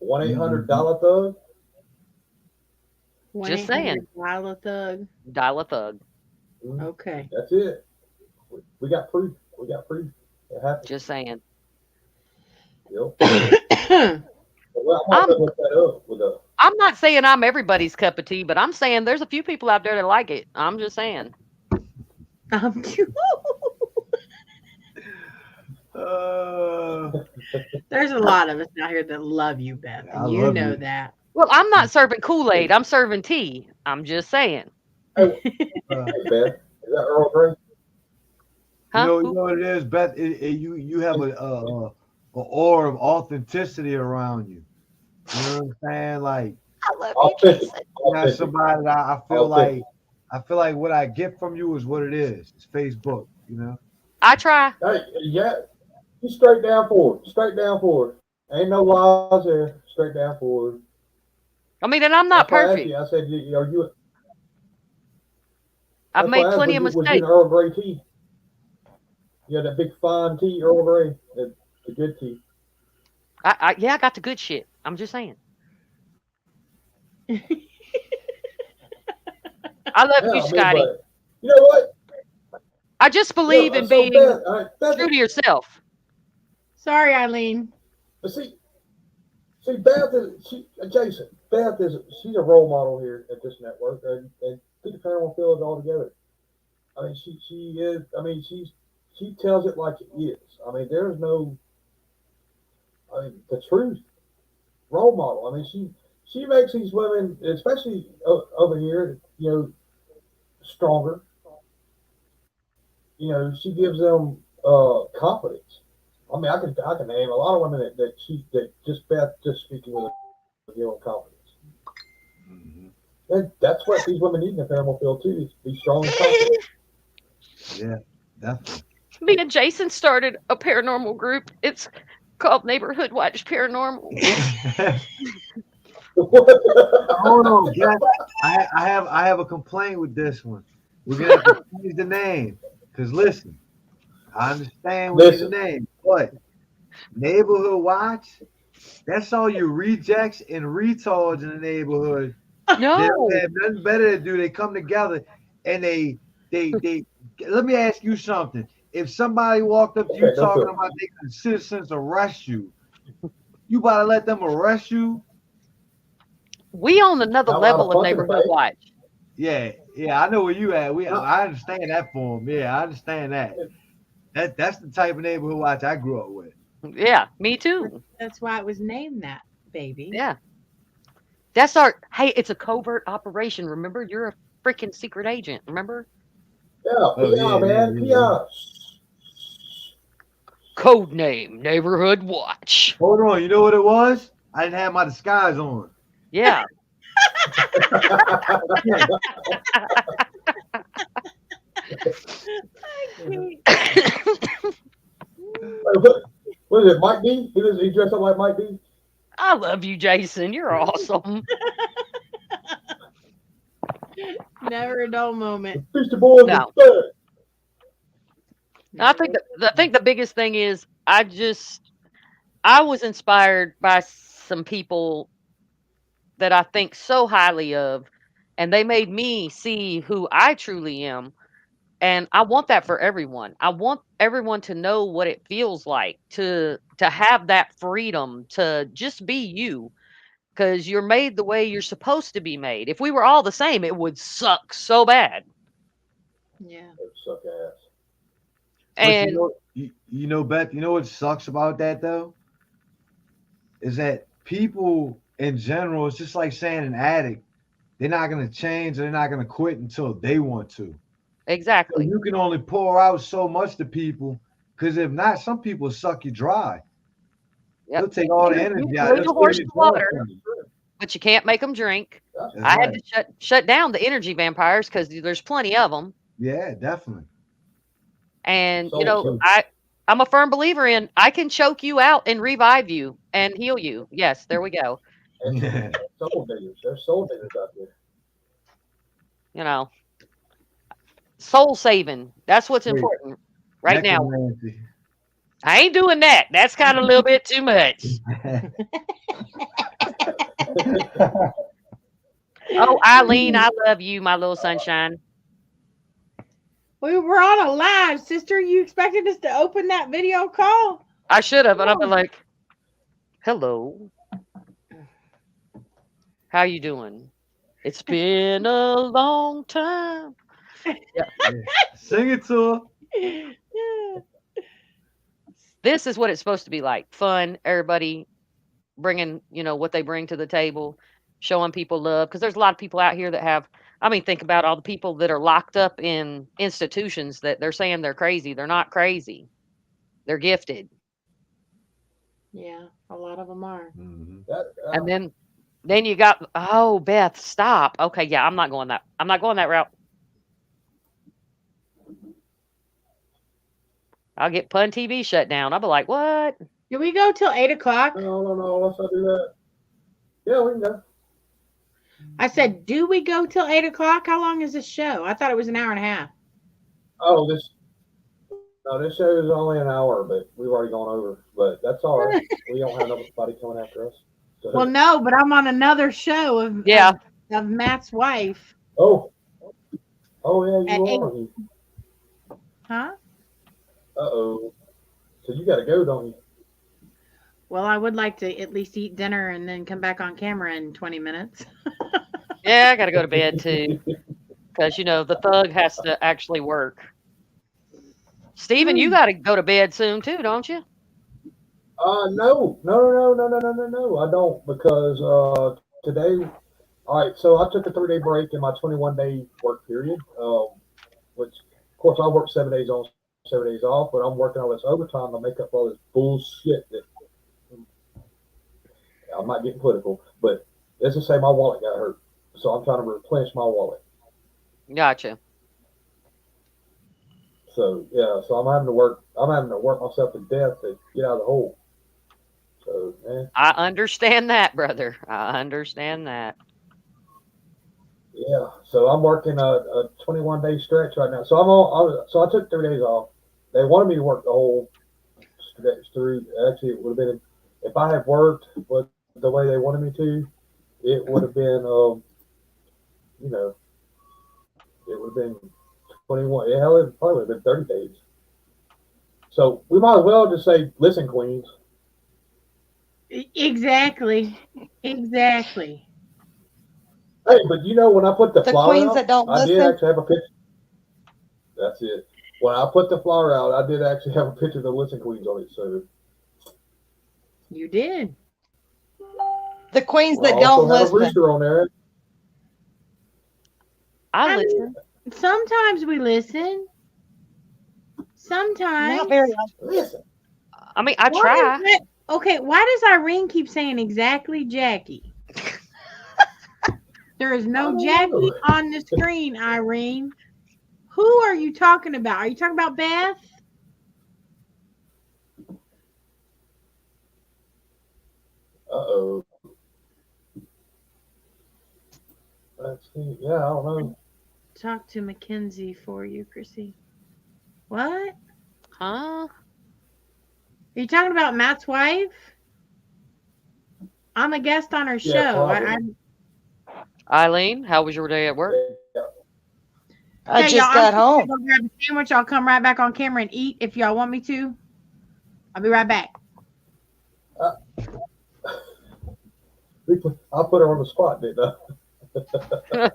$1-800 thug. Just saying. Dial a thug. Dial a thug. Mhm. Okay. That's it. We got proof. It happened. Just saying. Yep. Well, I'm gonna look that up with a. I'm not saying I'm everybody's cup of tea, but I'm saying there's a few people out there that like it. I'm just saying. Cute. There's a lot of us out here that love you, Beth, I and you love know you. that. Well, I'm not serving Kool-Aid. I'm serving tea. I'm just saying. Hey, Beth, is that Earl Grey? Huh? You know what it is, Beth. You have a aura of authenticity around you. You know what I'm saying? Like, I love Authentic. you're not somebody that I feel like. I feel like what I get from you is what it is. It's Facebook. You know. I try. Hey, yeah, you straight down forward. Ain't no lies there. Straight down forward. I mean, and I'm not That's why I asked perfect. you. I said, are you? I've That's made why I asked, plenty of was you mistakes. an Earl Grey tea? Yeah, that big fine tea, Earl Grey, the good tea. I got the good shit. I'm just saying. I love you, Scotty. But you know what? I just believe in So being Beth, Beth, true to yourself. Sorry, Eileen. but see, Beth Jason. Beth she's a role model here at this network, and Peter Paranormal Field it all together. I mean, she is. I mean, she tells it like it is. I mean, there's no. I mean, the truth. Role model. I mean, she makes these women, especially over here, you know, stronger. You know, she gives them confidence. I mean, I can name a lot of women that just Beth just speaking with give them confidence. And that's what these women need in the paranormal field too, is be strong and confident. Yeah, definitely. Me and Jason started a paranormal group. It's called Neighborhood Watch Paranormal. Hold on, Jack. I have a complaint with this one. We're gonna have to change the name. Cause listen, I understand we need the name, but Neighborhood Watch, that's all your rejects and retards in the neighborhood. They No. don't have nothing better to do. They come together and they let me ask you something. If somebody walked up to you talking about they could citizens arrest you, you about to let them arrest you? We on another level of Neighborhood Watch. Yeah, I know where you at. I understand that form. Yeah, I understand that. That's the type of Neighborhood Watch I grew up with. Yeah, me too. That's why it was named that, baby. Yeah. That's our hey, it's a covert operation. Remember, you're a freaking secret agent, remember? Yeah, man. PR. Code name, Neighborhood Watch. Hold on, you know what it was? I didn't have my disguise on. Yeah. What is it, Mike D? He dressed up like Mike D? I love you, Jason. You're awesome. Never a dull moment. Boys No. I think the biggest thing is I was inspired by some people that I think so highly of, and they made me see who I truly am. And I want that for everyone. I want everyone to know what it feels like to have that freedom to just be you. because you're made the way you're supposed to be made. If we were all the same, it would suck so bad. Yeah. It would suck ass. But And you know, Beth, you know what sucks about that though? Is that people in general, it's just like saying an addict, they're not gonna change, they're not gonna quit until they want to. So exactly. you can only pour out so much to people, because if not, some people suck you dry. Yep. They'll take all the You energy can out. lead They'll a horse steal to your joy water, from you. but you can't make them drink. That's That's I had right. to shut down the energy vampires because there's plenty of them. Yeah, definitely. And so true. I'm a firm believer in I can choke you out and revive you and heal you. Yes, there we go. Yeah. Soul diggers. There's soul diggers out there. You know, soul saving. That's what's Wait. important right now. Necromancy. I ain't doing that. That's kind of a little bit too much. Oh, Eileen, I love you, my little sunshine. We were on a live, sister. You expected us to open that video call? I should have, but I've been like, hello. How you doing? It's been a long time. Sing it to her. This is what it's supposed to be like. Fun, everybody bringing, what they bring to the table, showing people love. Because there's a lot of people out here that have, think about all the people that are locked up in institutions that they're saying they're crazy. They're not crazy. They're gifted. Yeah, a lot of them are. Mhm. And then you got, oh, Beth, stop. Okay, yeah, I'm not going that route. I'll get Pun TV shut down. I'll be like, what? Do we go till 8 o'clock? No. Let's not do that. Yeah, we can go. I said, do we go till 8 o'clock? How long is this show? I thought it was an hour and a half. Oh, this show is only an hour, but we've already gone over. But that's all right. We don't have nobody coming after us. So. Well, no, but I'm on another show of Matt's wife. Oh yeah, you At are. Huh? Uh-oh. So you got to go, don't you? Well, I would like to at least eat dinner and then come back on camera in 20 minutes. Yeah, I got to go to bed too. Because, the thug has to actually work. Steven, you got to go to bed soon too, don't you? No, I don't, because today, all right, so I took a 3-day break in my 21-day work period, which, of course, I work 7 days on, 7 days off, but I'm working all this overtime to make up for all this bullshit that I'm not getting political, but let's just say my wallet got hurt, so I'm trying to replenish my wallet. Gotcha. So yeah, so I'm having to work myself to death to get out of the hole. So I understand that, brother. I understand that. yeah, so I'm working a 21-day stretch right now. So so I took 3 days off. They wanted me to work the whole stretch through. Actually, it would have been, if I had worked the way they wanted me to, it would have been it would have been 21. Hell, it probably would have been 30 days. So we might as well just say, listen, Queens. Exactly. Hey, but when I put the flower queens out, that don't I did listen. actually have a picture. That's it. When I put the flower out, I did actually have a picture of the Listen Queens on it. So You did. The queens that I don't also have a listen. rooster on there. I I mean, listen. Sometimes we listen. Sometimes. Not very often. Listen. I Why try. does that- okay, why does Irene keep saying exactly Jackie? There is no Jackie on the screen, Irene. Who are you talking about? Are you talking about Beth? Uh-oh. Let's see. Yeah, I don't know. Talk to Mackenzie for you, Chrissy. What? Huh? Are you talking about Matt's wife? I'm a guest on her Yeah, show. probably. Eileen, how was your day at work? I Okay, just y'all, got I'm gonna home. go grab a sandwich. I'll come right back on camera and eat if y'all want me to. I'll be right back. I put her on the spot, didn't I?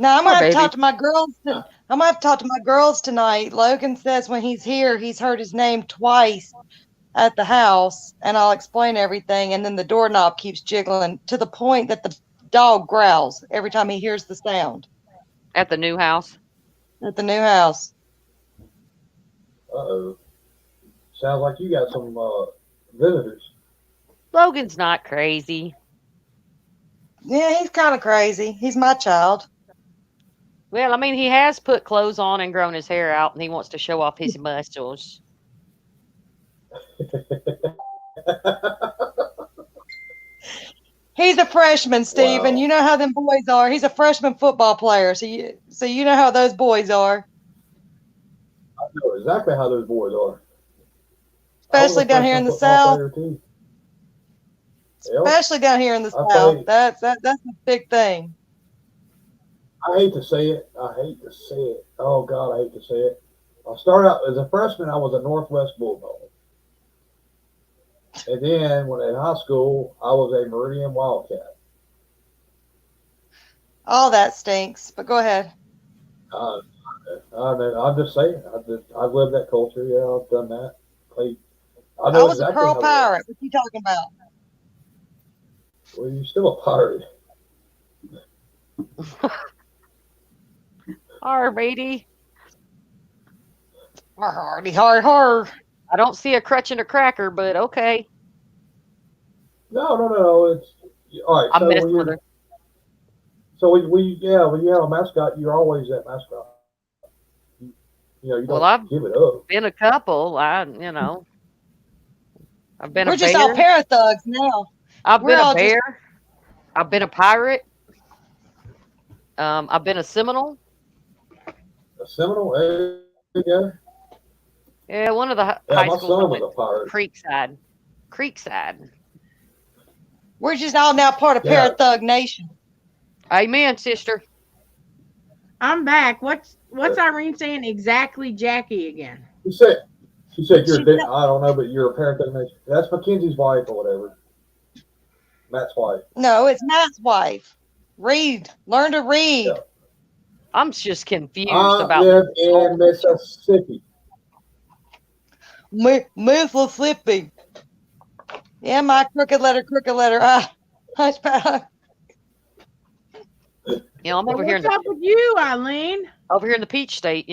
Now I'm Poor gonna have to talk baby. to my girls. I'm gonna have to talk to my girls tonight. Logan says when he's here, he's heard his name twice at the house, and I'll explain everything. And then the doorknob keeps jiggling to the point that the dog growls every time he hears the sound At the new house. at the new house. Uh-oh. Sounds like you got some visitors. Logan's not crazy. Yeah, he's kind of crazy. He's my child. Well, I mean, he has put clothes on and grown his hair out, and he wants to show off his muscles. He's a freshman, Stephen. Wow. You know how them boys are. He's a freshman football player, so you know how those boys are, I know exactly how those boys are. especially down here in the South. Too. Especially down here in the I'll South. tell you. That's a big thing. I hate to say it. Oh God, I hate to say it. I started out as a freshman. I was a Northwest Bulldog, and then when in high school, I was a Meridian Wildcat. All that stinks. But go ahead. I'm just saying. I've lived that culture. Yeah, I've done that. Played. I I know was a exactly Pearl how Pirate. What you talking about? Well, you're still a pirate. Arr, matey. Hardy, har. I don't see a crutch and a cracker, but okay. No. It's all right. I'm So messing with her. when you have a mascot, you're always that mascot. You Well, don't I've give it up. been a couple. I've been We're a just all bear. parathugs now. I've we're been a all just- bear. I've been a pirate. I've been a Seminole. A Seminole, there you go. Yeah, one of the Yeah, high my schools I son went was a pirate. Creekside. We're just all now part of Yeah. Parathug Nation. Amen, sister. I'm back. What's Irene saying exactly, Jackie again? She said you're. She- I don't know, but you're a parent. That's Mackenzie's wife or whatever. Matt's wife. No, it's Matt's wife. Read. Learn to read. Yeah. I'm just confused I about live in Mississippi. Mississippi. Yeah, my crooked letter. Hush, I'm over here in What's up the with you, Eileen? Peach State,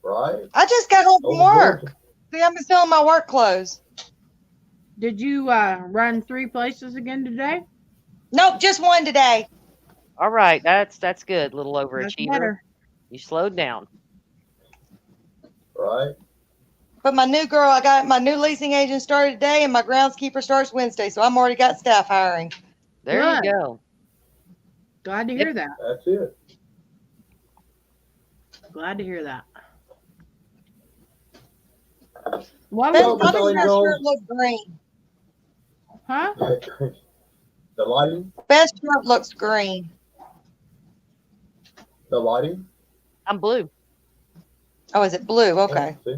Right. I just got home from Over work. Georgia. See, I'm still in my work clothes. Did you run 3 places again today? Nope, just one today. All right, that's good, little That's overachiever. better. You slowed down. Right. But I got my new leasing agent started today, and my groundskeeper starts Wednesday, so I'm already got staff hiring. There Good. you go. Glad to hear that. That's it. Glad to hear that. What Best, Well, was, I think Ellie that Jones- shirt looks green. huh? The lighting. Best shirt looks green. The lighting. I'm blue. Oh, is it blue? Okay. See?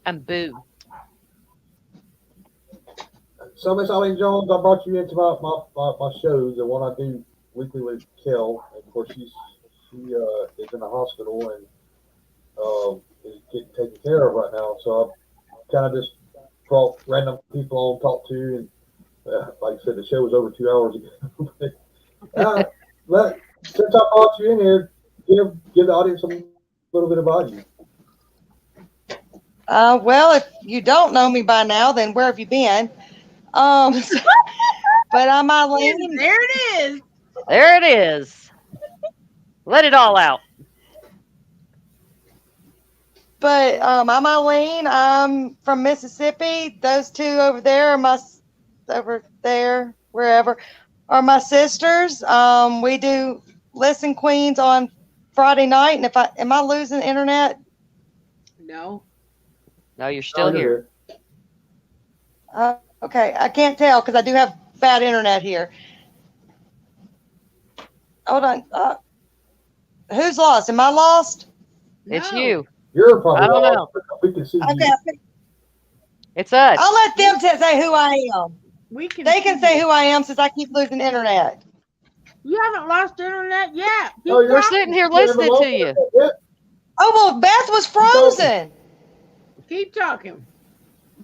I'm boo. So, Miss Eileen Jones, I brought you into my shows, the one I do weekly with Kel. And of course, she is in the hospital and is getting taken care of right now. So I kind of just brought random people on to talk to, and like I said, the show was over 2 hours ago. Since I brought you in here, give the audience a little bit about you. Well, if you don't know me by now, then where have you been? But I'm Eileen. There it is. There it is. Let it all out. But I'm Eileen. I'm from Mississippi. Those two over there wherever, are my sisters. We do Listen Queens on Friday night. And am I losing internet? No. No, you're still here. Okay, I can't tell because I do have bad internet here. Hold on. Who's lost? Am I lost? It's No. you. You're probably I don't lost, know. but we can see Okay. you. It's us. I'll let them say who I am. We can. They can say who I am since I keep losing internet. You haven't lost internet yet. Keep Oh, you're We're talking. sitting here You're listening to you. Yeah. Oh, well, Beth was frozen. Keep talking.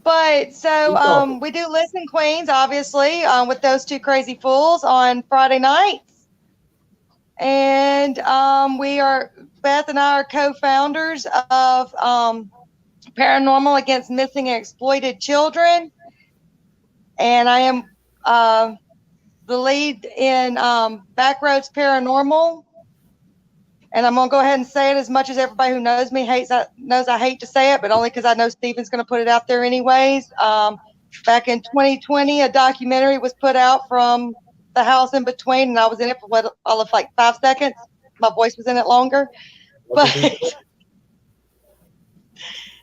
But so Keep talking. we do Listen Queens, obviously, with those two crazy fools on Friday nights. And Beth and I are co-founders of Paranormal Against Missing and Exploited Children. And I am the lead in Backroads Paranormal. And I'm going to go ahead and say it, as much as everybody who knows me knows I hate to say it, but only because I know Steven's going to put it out there anyways. Back in 2020, a documentary was put out from the house in between, and I was in it for all of like 5 seconds. My voice was in it longer. But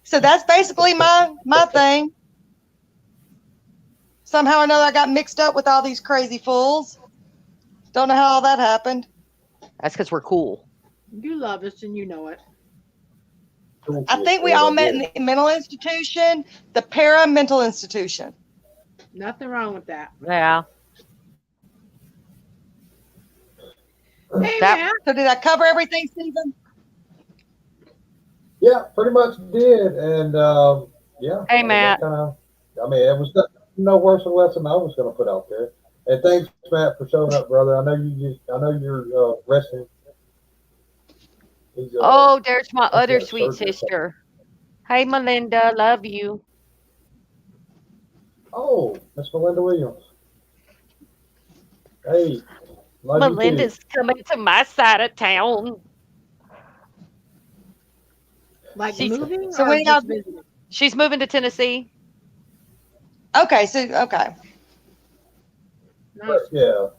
so that's basically my thing. Somehow or another, I got mixed up with all these crazy fools. Don't know how all that happened. That's because we're cool. You love us and you know it. I think we all met in the mental institution, the para-mental institution. Nothing wrong with that. Yeah. Hey, That- man. So did I cover everything, Stephen? Yeah, pretty much did. And yeah. Hey, Matt. It was no worse or less than I was going to put out there. And thanks, Matt, for showing up, brother. I know you're resting. Oh, there's my other yeah, sweet surgery. sister. Hey, Melinda. Love you. Oh, Miss Melinda Williams. Hey, love you too. Melinda's coming to my side of town. Like She's- moving so or when just y'all- visiting? She's moving to Tennessee. Okay. Nice. Yeah.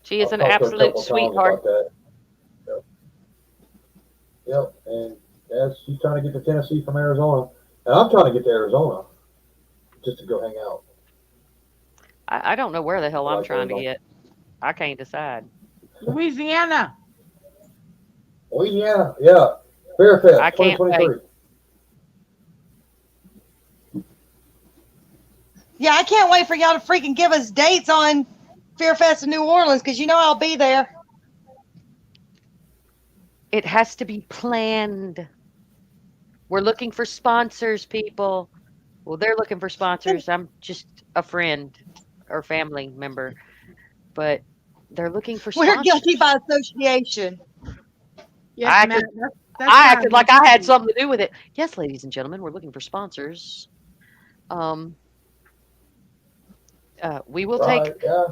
She is I've an talked to her a absolute couple times sweetheart. about that. Yep. And she's trying to get to Tennessee from Arizona, and I'm trying to get to Arizona just to go hang out. I don't know where the hell I'm Like trying to Arizona. get. I can't decide. Louisiana. Louisiana, yeah. Fairfest I can't 2023. Yeah, I can't wait for y'all to freaking give us dates on Fear Fest in New Orleans, because you know I'll be there. It has to be planned. We're looking for sponsors, people. Well, they're looking for sponsors. I'm just a friend or family member, but they're looking for We're sponsors. guilty by association. Yes, I Matt. acted- That's I how acted like I had something to do with it. Yes, ladies and gentlemen, we're looking for sponsors. We will take Right, yeah.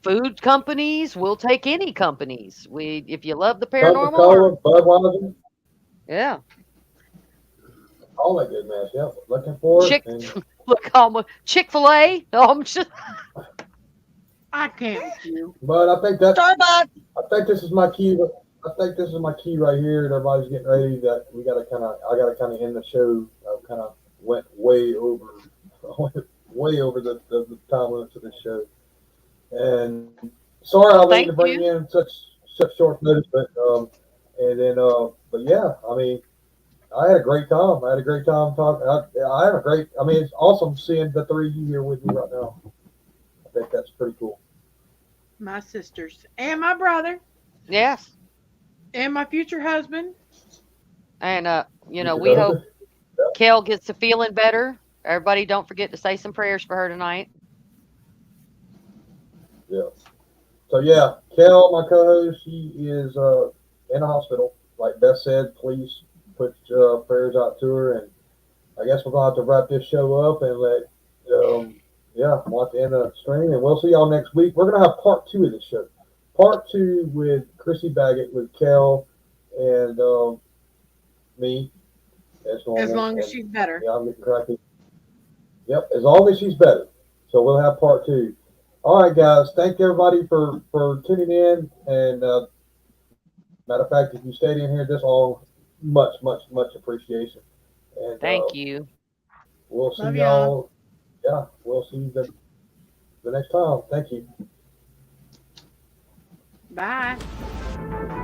food companies. We'll take any companies. If you love the paranormal, Coca-Cola, Budweiser, yeah. all that good mess. Yeah, looking for it. Chick, And look, Chick-fil-A. I'm just. I can't with you. but I think Starbucks. this is my cue. I think this is my cue right here. And everybody's getting ready. That I got to kind of end the show. I kind of went way over the time limits of this show. And sorry, I waited to bring you in such short notice, but yeah, I mean, I had a great time. I had a great time talking. It's awesome seeing the three of you here with me right now. I think that's pretty cool. My sisters and my brother Yes. and my future husband. And, we hope Kel gets to feeling better. Everybody, don't forget to say some prayers for her tonight. Yeah. So yeah, Kel, my co-host, she is in the hospital. Like Beth said, please put prayers out to her. And I guess we're gonna have to wrap this show up and we'll have to end the stream, and we'll see y'all next week. We're gonna have part 2 of the show. Part 2 with Chrissy Baggett, with Kel, and me. As normal. As long as she's better. Yeah, I'm getting cracky. Yep, as long as she's better. So we'll have part 2. All right, guys. Thank everybody for tuning in. And matter of fact, if you stayed in here this long, much appreciation. And Thank you. We'll see Love y'all. Yeah, we'll see you the next time. Thank you. Bye.